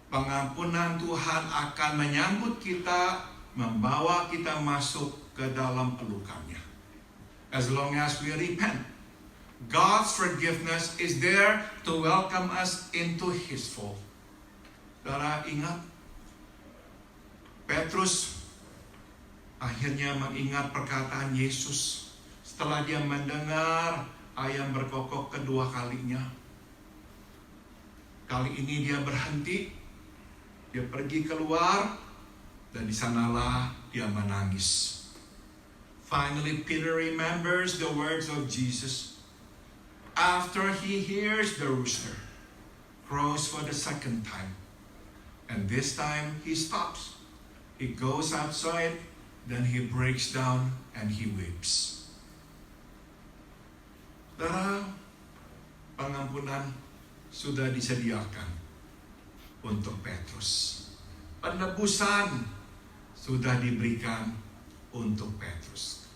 pengampunan Tuhan akan menyambut kita, membawa kita masuk ke dalam pelukannya. As long as we repent, God's forgiveness is there to welcome us into His fold. Saudara ingat, Petrus akhirnya mengingat perkataan Yesus setelah dia mendengar ayam berkokok kedua kalinya. Kali ini dia berhenti, dia pergi keluar, dan di sanalah dia menangis. Finally, Peter remembers the words of Jesus. After he hears the rooster crows for the second time, and this time he stops. He goes outside, then he breaks down and he weeps. Saudara, pengampunan sudah disediakan untuk Petrus. Penebusan sudah diberikan untuk Petrus.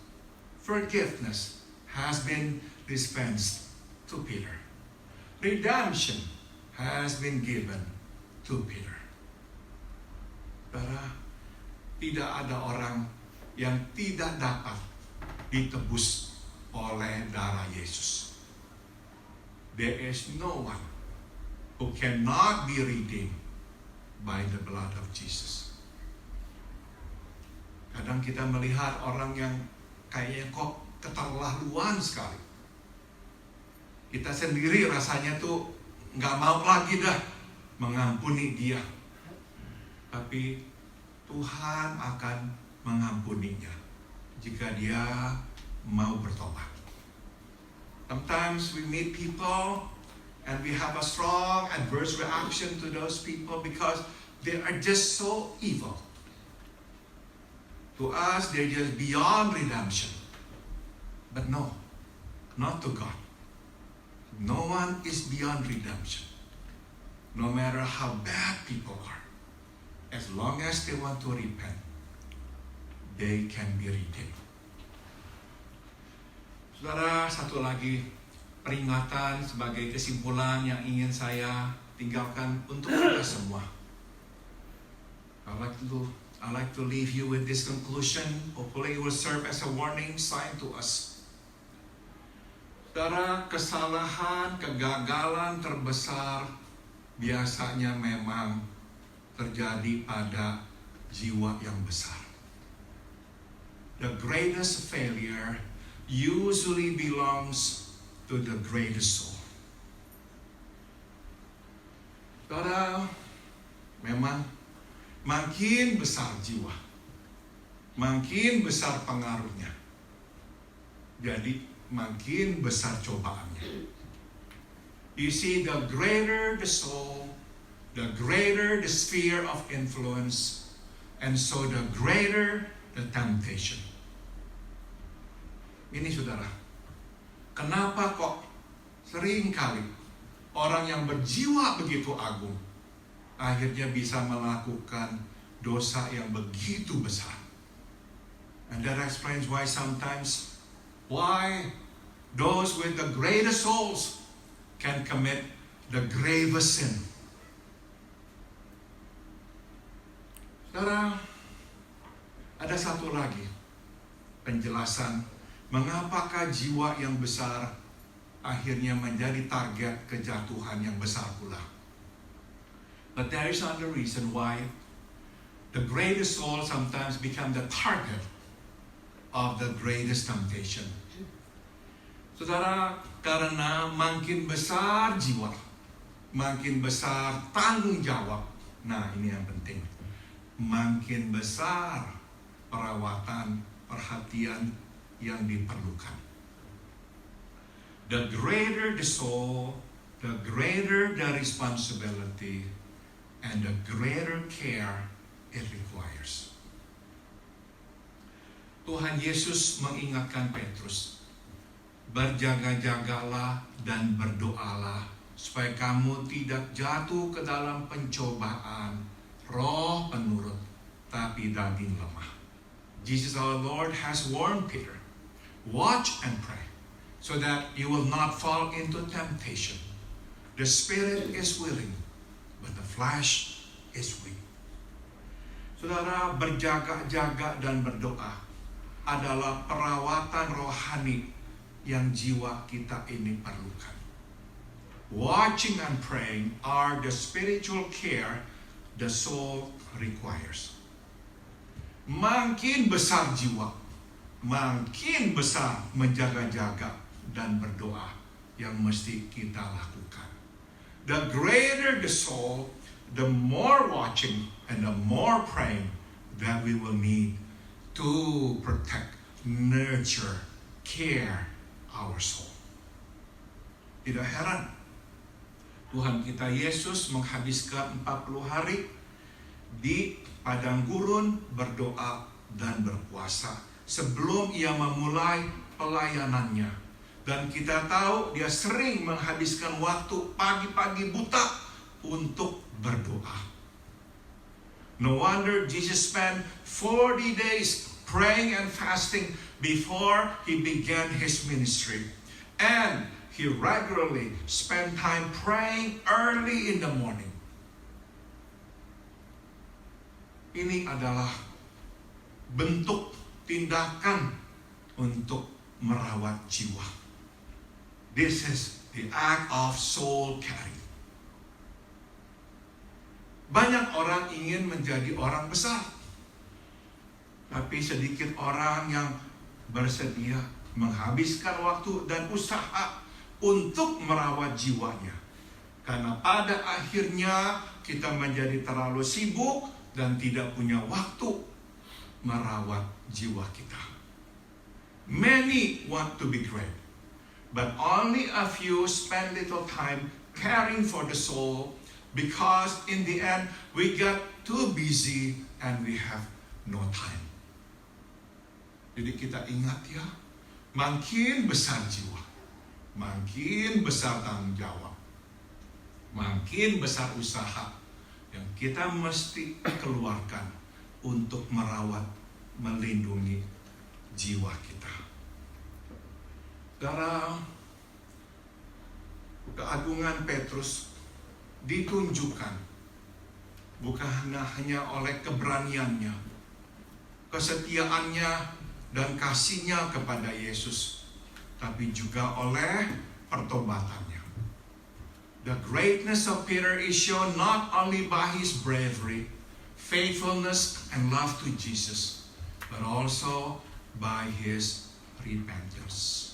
Forgiveness has been dispensed to Peter. Redemption has been given to Peter. Saudara, tidak ada orang yang tidak dapat ditebus oleh darah Yesus. There is no one who cannot be redeemed by the blood of Jesus. Kadang kita melihat orang yang kayaknya kok keterlaluan sekali. Kita sendiri rasanya tuh nggak mau lagi dah mengampuni dia. Tapi Tuhan akan mengampuninya jika dia mau bertobat. Sometimes we meet people and we have a strong adverse reaction to those people because they are just so evil. To us, they're just beyond redemption. But no, not to God. No one is beyond redemption. No matter how bad people are, as long as they want to repent, they can be redeemed. Saudara, satu lagi peringatan sebagai kesimpulan yang ingin saya tinggalkan untuk kita semua. I like to leave you with this conclusion. Hopefully it will serve as a warning sign to us. Saudara, kesalahan, kegagalan terbesar biasanya memang terjadi pada jiwa yang besar. The greatest failure usually belongs to the greatest soul. Saudara, memang makin besar jiwa, makin besar pengaruhnya. Jadi makin besar cobaannya. You see, the greater the soul, the greater the sphere of influence, and so the greater the temptation. Ini saudara, kenapa kok sering kali orang yang berjiwa begitu agung akhirnya bisa melakukan dosa yang begitu besar? And that explains why sometimes those with the greatest souls can commit the gravest sin. Saudara, ada satu lagi penjelasan mengapakah jiwa yang besar akhirnya menjadi target kejatuhan yang besar pula. But there is another reason why the greatest soul sometimes become the target of the greatest temptation. Saudara, karena makin besar jiwa, makin besar tanggung jawab. Nah, ini yang penting. Makin besar perawatan, perhatian yang diperlukan. The greater the soul, the greater the responsibility, and the greater care it requires. Tuhan Yesus mengingatkan Petrus, berjaga-jagalah dan berdoalah supaya kamu tidak jatuh ke dalam pencobaan, roh penurut, tapi daging lemah. Jesus our Lord has warned Peter, watch and pray, so that you will not fall into temptation. The spirit is willing, but the flesh is weak. Saudara, berjaga-jaga dan berdoa adalah perawatan rohani yang jiwa kita ini perlukan. Watching and praying are the spiritual care the soul requires. Makin besar jiwa, makin besar menjaga-jaga dan berdoa yang mesti kita lakukan. The greater the soul, the more watching and the more praying that we will need to protect, nurture, care our soul. Tidak heran Tuhan kita Yesus menghabiskan 40 hari di padang gurun berdoa dan berpuasa sebelum ia memulai pelayanannya. Dan kita tahu dia sering menghabiskan waktu pagi-pagi buta untuk berdoa. No wonder Jesus spent 40 days praying and fasting before he began his ministry. And he regularly spent time praying early in the morning. Ini adalah bentuk tindakan untuk merawat jiwa. This is the act of soul caring. Banyak orang ingin menjadi orang besar, tapi sedikit orang yang bersedia menghabiskan waktu dan usaha untuk merawat jiwanya. Karena pada akhirnya kita menjadi terlalu sibuk dan tidak punya waktu merawat jiwa kita. Many want to be great, but only a few spend little time caring for the soul, because in the end we got too busy and we have no time. Jadi kita ingat ya, makin besar jiwa, makin besar tanggung jawab, makin besar usaha yang kita mesti keluarkan untuk merawat, melindungi jiwa kita. Saudara, keagungan Petrus ditunjukkan bukan hanya oleh keberaniannya, kesetiaannya, dan kasihnya kepada Yesus, tapi juga oleh pertobatannya. The greatness of Peter is shown not only by his bravery, faithfulness, and love to Jesus, but also by his repentance.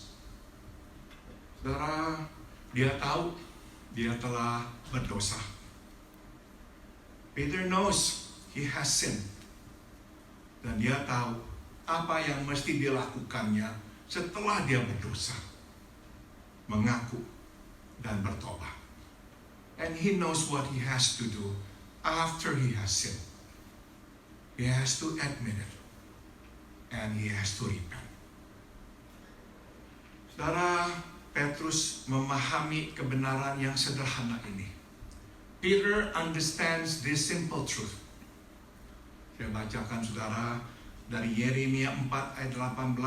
Saudara, dia tahu dia telah berdosa. Peter knows he has sinned. Dan dia tahu apa yang mesti dilakukannya setelah dia berdosa. Mengaku dan bertobat. And he knows what he has to do after he has sinned. He has to admit it. And he has to repent. Saudara, Petrus memahami kebenaran yang sederhana ini. Peter understands this simple truth. Saya bacakan saudara dari Yeremia 4 ayat 18.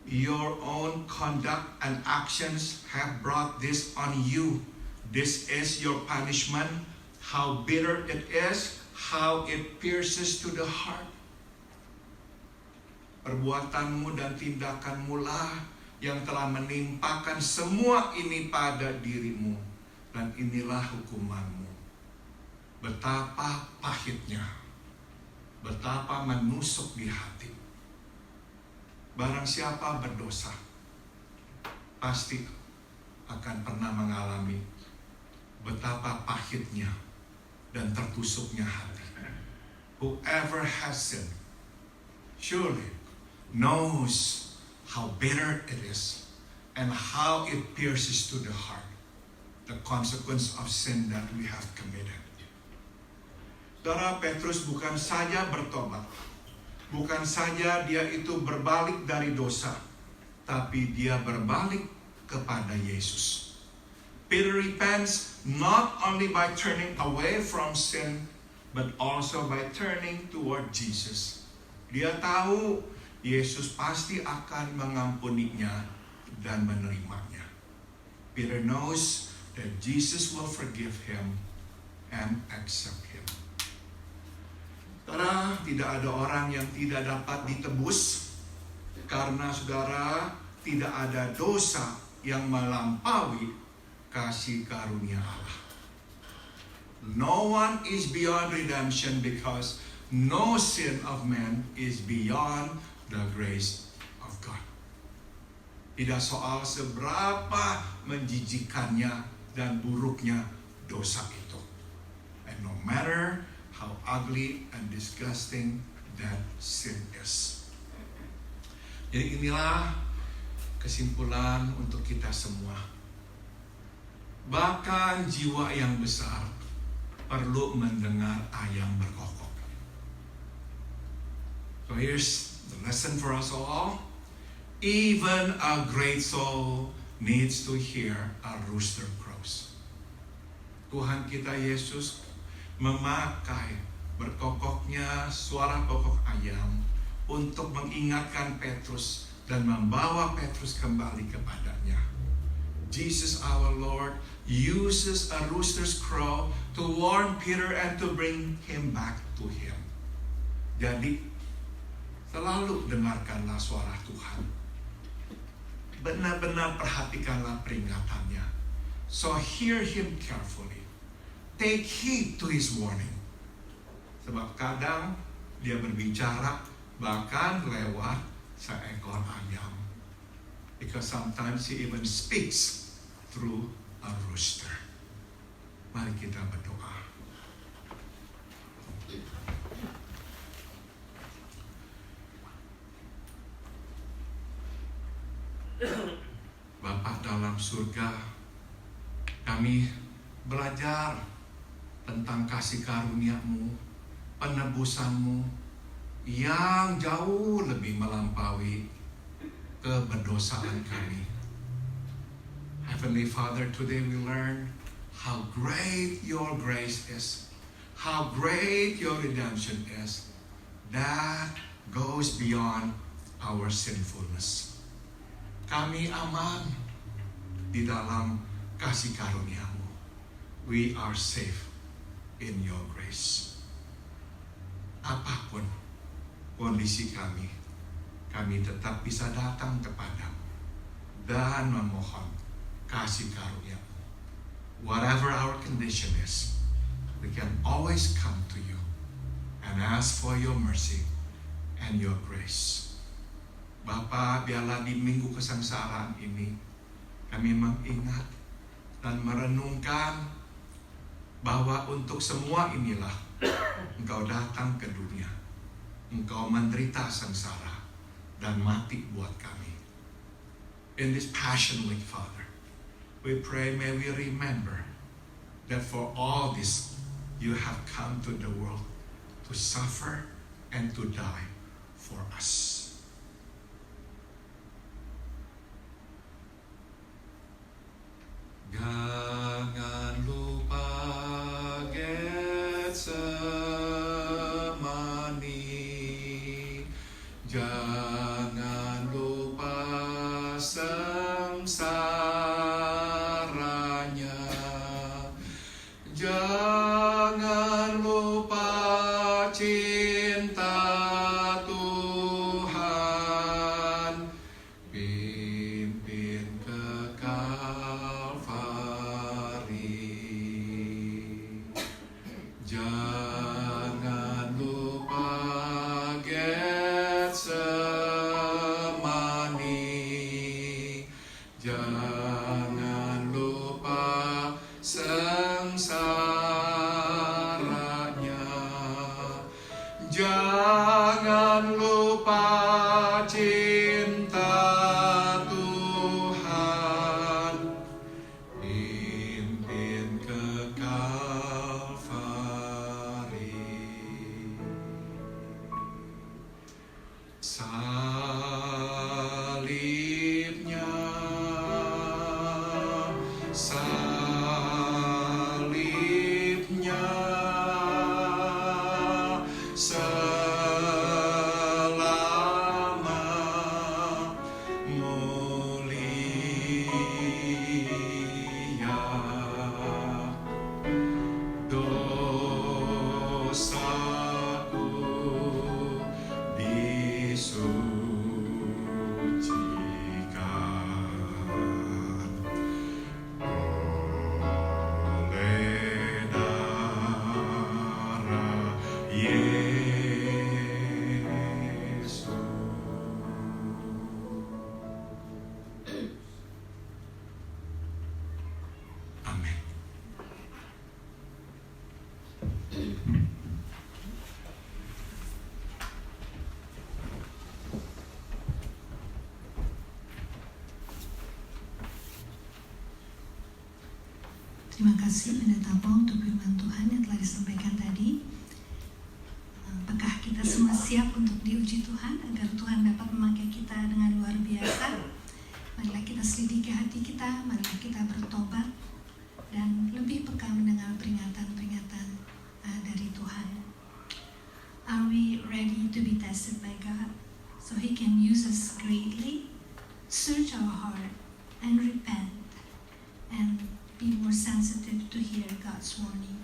Your own conduct and actions have brought this on you. This is your punishment. How bitter it is, how it pierces to the heart. Perbuatanmu dan tindakanmu lah yang telah menimpakan semua ini pada dirimu. Dan inilah hukumanmu. Betapa pahitnya, betapa menusuk di hati. Barang siapa berdosa, pasti akan pernah mengalami betapa pahitnya dan tertusuknya hati. Whoever has sinned surely knows how bitter it is and how it pierces to the heart, the consequence of sin that we have committed. Saudara, Petrus bukan saja bertobat, bukan saja dia itu berbalik dari dosa, tapi dia berbalik kepada Yesus. Peter repents not only by turning away from sin, but also by turning toward Jesus. Dia tahu Yesus pasti akan mengampuninya dan menerimanya. Peter knows that Jesus will forgive him and accept him. Saudara, tidak ada orang yang tidak dapat ditebus karena saudara tidak ada dosa yang melampaui kasih karunia Allah. No one is beyond redemption because no sin of man is beyond the grace of God. Tidak soal seberapa menjijikannya dan buruknya dosa itu. And no matter how ugly and disgusting that sin is. Jadi inilah kesimpulan untuk kita semua. Bahkan jiwa yang besar perlu mendengar ayam berkokok. So here's the lesson for us all. Even a great soul needs to hear a rooster crows. Tuhan kita Yesus memakai berkokoknya suara kokok ayam untuk mengingatkan Petrus dan membawa Petrus kembali kepadanya. Jesus our Lord uses a rooster's crow to warn Peter and to bring him back to him. Jadi, selalu dengarkanlah suara Tuhan. Benar-benar perhatikanlah peringatannya. So hear him carefully. Take heed to his warning. Sebab kadang dia berbicara bahkan lewat seekor ayam. Because sometimes he even speaks through a rooster. Mari kita berdoa. Bapa dalam surga, kami belajar tentang kasih karunia-Mu, penebusan-Mu yang jauh lebih melampaui keberdosaan kami. Heavenly Father, today we learn how great your grace is, how great your redemption is. That goes beyond our sinfulness. Kami aman di dalam kasih karunia-Mu. We are safe in your grace. Apapun kondisi kami tetap bisa datang kepadamu dan memohon kasih karunia-Mu. Whatever our condition is, we can always come to you and ask for your mercy and your grace. Bapa, biarlah di minggu kesengsaraan ini kami mengingat dan merenungkan bahwa untuk semua inilah Engkau datang ke dunia. Engkau menderita sengsara dan mati buat kami. In this Passion Week, Father, we pray, may we remember that for all this, you have come to the world to suffer and to die for us. Jangan lupa Getsemani, jangan lupa sengsaranya, jangan lupa cinta Tuhan, pimpin ke Kalvari. Jangan lupa Getsemani, jangan lupa sengsaranya, jangan lupa cinta Tuhan, pimpin ke Kalvari. Salibnya, salibnya, selama mulia, dosaku disucikan oleh darah Yesus. Amin. Terima kasih Pendeta Paul untuk firman Tuhan yang telah disampaikan tadi. Apakah kita semua siap untuk diuji Tuhan agar Tuhan dapat memakai kita dengan luar biasa? Marilah kita selidiki hati kita, marilah kita bertobat dan lebih peka mendengar peringatan-peringatan dari Tuhan. Are we ready to be tested by God so He can use us greatly? Search our heart and repent and be more sensitive to hear God's warning.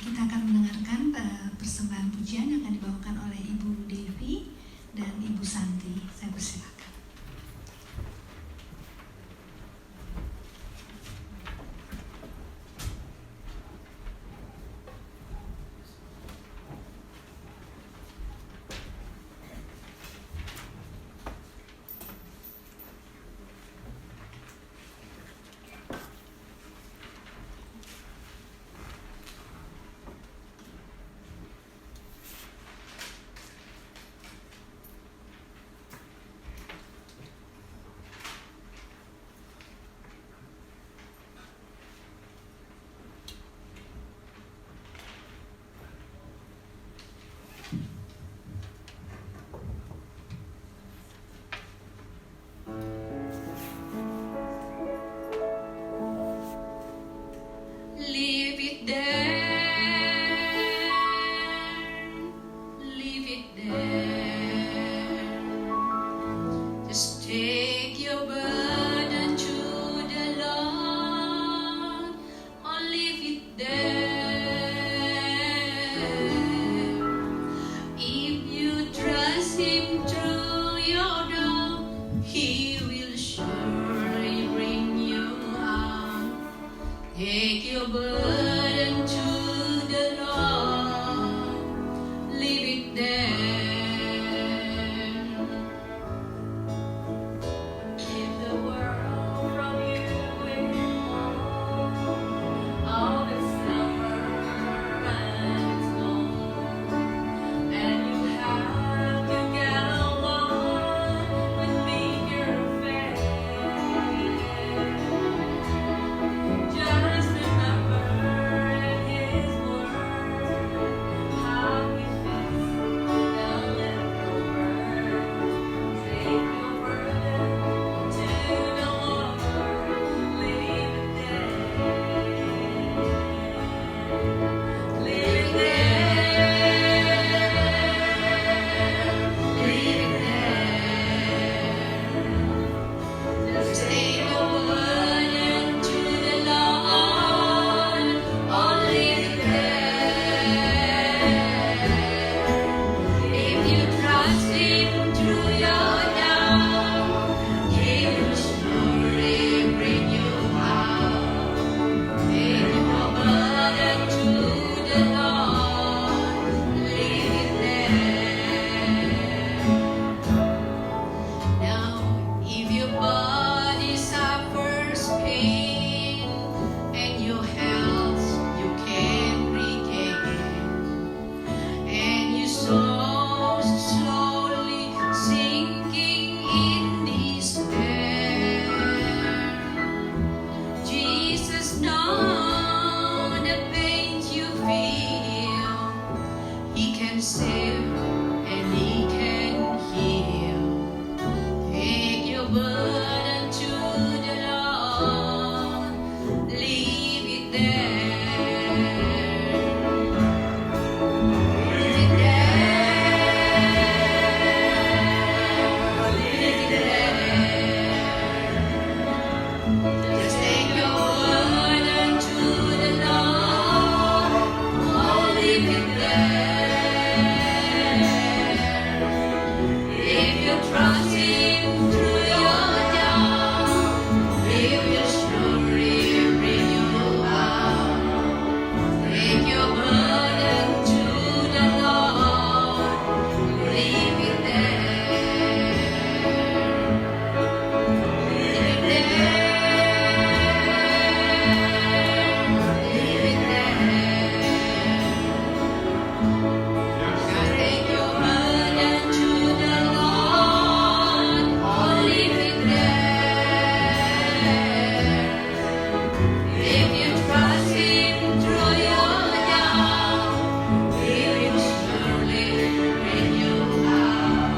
Kita akan mendengarkan persembahan pujian yang akan dibawakan oleh Ibu Devi dan Ibu Santi. Saya persilakan. He can save and He can heal. Take your burden to the Lord, leave it there. Leave it there. Leave it there. Just take your burden to the Lord, oh, leave it there. If you trust Him through your doubt, He will surely bring you out. Take your burden to the Lord, leave it there. Leave it there. Leave it there. Just take your burden to the Lord, oh, leave it there. If you trust Him through your doubt, He will surely bring you out.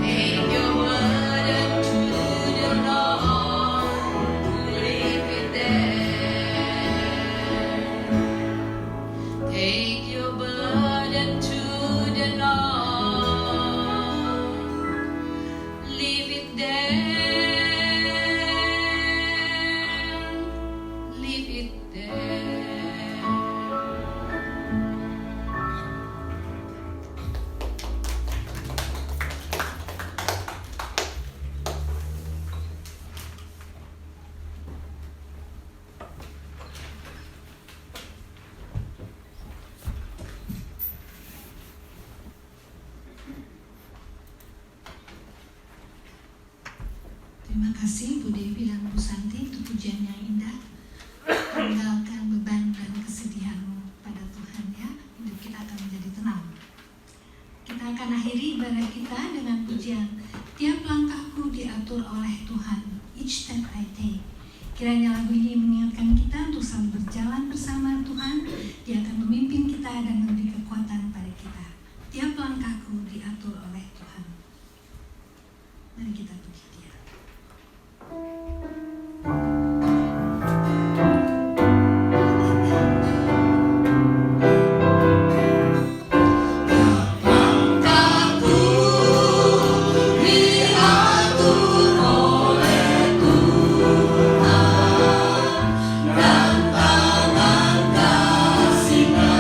Take your burden to the Lord, leave it there. Take your burden to the Lord, leave it there. Leave it there. Terima kasih Bu Devi dan Bu Santi untuk pujian yang indah. Tinggalkan beban dan kesedihanmu pada Tuhan ya. Hidup kita akan menjadi tenang. Kita akan akhiri ibadah kita dengan pujian Tiap langkahku diatur oleh Tuhan, Each Step I Take. Kiranya lagu ini mengingatkan kita untuk selalu berjalan bersama Tuhan. Dia akan memimpin kita dan memberi kekuatan pada kita. Tiap langkahku diatur oleh Tuhan. Mari kita puji Dia. Langkahku diatur oleh Tuhan, dan tangan kasih-Nya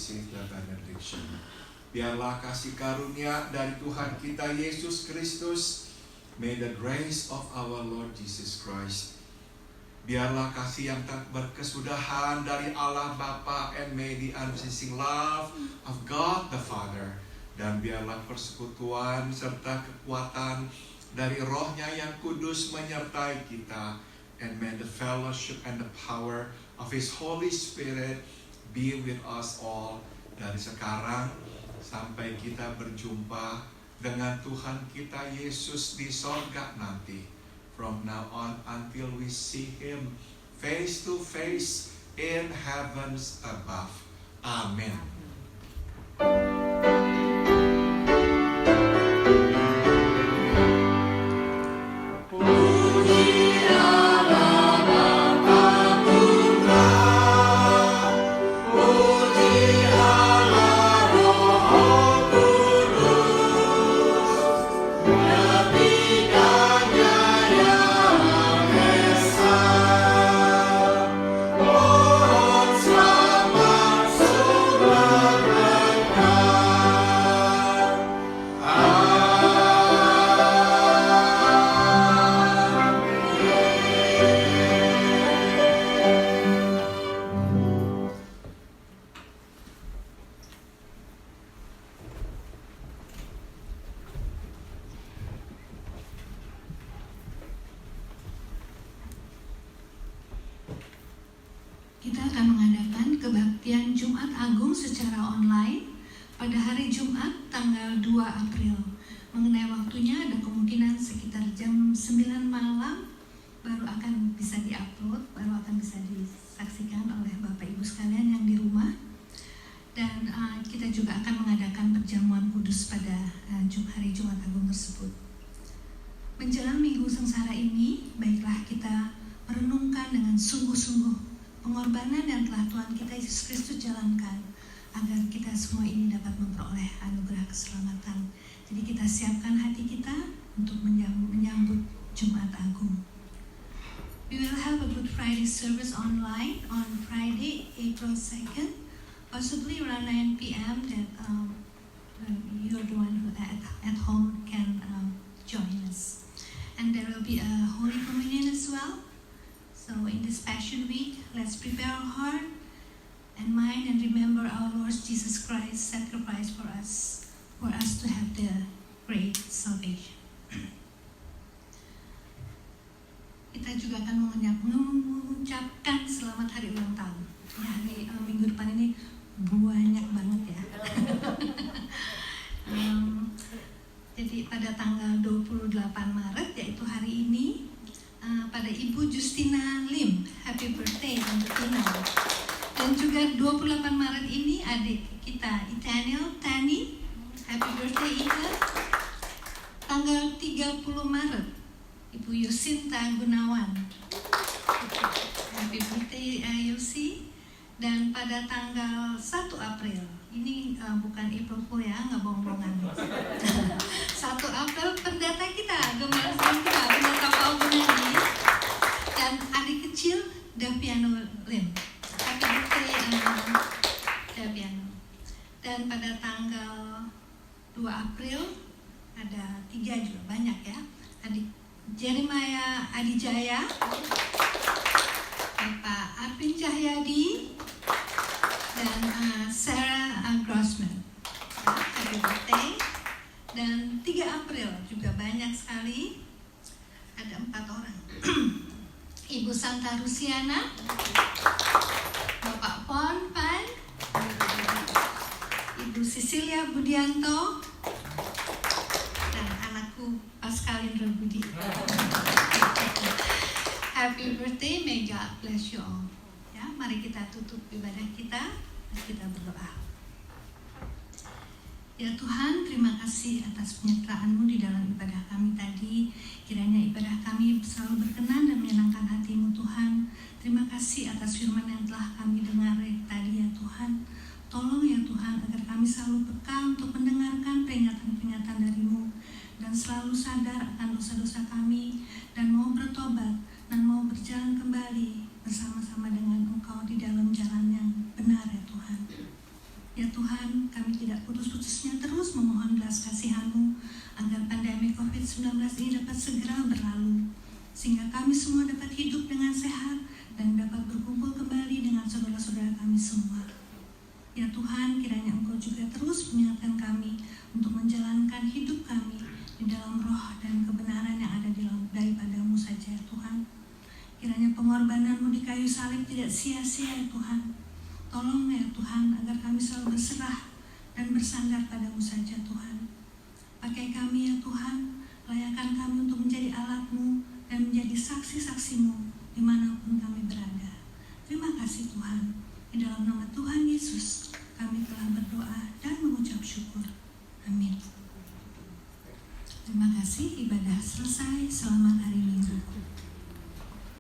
receive the benediction. Biarlah kasih karunia dari Tuhan kita Yesus Kristus, may the grace of our Lord Jesus Christ, biarlah kasih yang tak berkesudahan dari Allah Bapa, and may the unceasing love of God the Father, dan biarlah persekutuan serta kekuatan dari Roh-Nya yang kudus menyertai kita, and may the fellowship and the power of His Holy Spirit be with us all dari sekarang sampai kita berjumpa dengan Tuhan kita Yesus di sorga nanti. From now on until we see Him face to face in heavens above. Amen. Kita akan mengadakan kebaktian Jumat Agung secara online pada hari Jumat tanggal 2 April. Mengenai waktunya ada kemungkinan sekitar jam 9 malam baru akan bisa diupload, baru akan bisa disaksikan oleh Bapak Ibu sekalian yang di rumah. Dan kita juga akan mengadakan perjamuan kudus pada hari Jumat Agung tersebut. Menjelang Minggu Sengsara ini, baiklah kita merenungkan dengan sungguh-sungguh pengorbanan yang telah Tuhan kita Yesus Kristus jalankan agar kita semua ini dapat memperoleh anugerah keselamatan. Jadi kita siapkan hati kita untuk menyambut Jumat Agung. We will have a Good Friday service online on Friday, April 2nd, possibly around 9 p.m. that you're the one who at home can join us. And there will be a Holy Communion as well. So in this Passion Week, let's prepare our heart and mind and remember our Lord Jesus Christ sacrifice for us to have the great salvation. Kita juga akan mengucapkan selamat hari ulang tahun. Ya, hari minggu depan ini banyak banget ya. Jadi pada tanggal 28 Maret, yaitu hari ini, pada Ibu Justina Lim, happy birthday untuk Tina. Dan juga 28 Maret ini adik kita Itaniel Tani, happy birthday Ita. Tanggal 30 Maret Ibu Yusinta Gunawan, happy birthday Yusi. Dan pada tanggal 1 April, ini bukan April Fool ya, nggak bohong-bohongan. 1 April pendeta kita, gembala kita, pendeta Paul Gunadi, dan adik kecil Daviano Lim. Happy birthday Daviano. Dan pada tanggal 2 April ada 3 juga, banyak ya. Adik Jeremiah Adijaya, Bapak Arvin Cahyadi, dan Sarah Grossman. Happy birthday. Dan 3 April juga banyak sekali, ada 4 orang. Ibu Santa Rusiana, Bapak Pon Pan, Ibu Cecilia Budianto, dan anakku Pascalin Rebudi. Happy birthday, may God bless you all. Ya, mari kita tutup ibadah kita dan kita berdoa. Ya Tuhan, terima kasih atas penyertaan-Mu di dalam ibadah kami tadi. Kiranya ibadah kami selalu berkenan dan menyenangkan hati-Mu Tuhan. Terima kasih atas firman yang telah kami dengar tadi ya Tuhan. Tolong ya Tuhan agar kami selalu peka untuk mendengarkan peringatan-peringatan dari-Mu dan selalu sadar akan dosa-dosa kami dan mau bertobat dan mau berjalan kembali bersama-sama dengan Engkau di dalam jalan yang benar ya Tuhan. Ya COVID-19 ini dapat segera berlalu, sehingga kami semua dapat hidup dengan sehat dan dapat berkumpul kembali dengan saudara-saudara kami semua. Ya Tuhan, kiranya Engkau juga terus mengingatkan kami untuk menjalankan hidup kami di dalam roh dan kebenaran yang ada daripada-Mu saja ya Tuhan. Kiranya pengorbanan-Mu di kayu salib tidak sia-sia ya Tuhan. Tolong ya Tuhan agar kami selalu berserah dan bersandar pada-Mu saja Tuhan. Pakai kami ya Tuhan, layakkan kami untuk menjadi alat-Mu dan menjadi saksi-saksi-Mu dimanapun kami berada. Terima kasih Tuhan. Di dalam nama Tuhan Yesus kami telah berdoa dan mengucap syukur. Amin. Terima kasih, ibadah selesai. Selamat hari Minggu.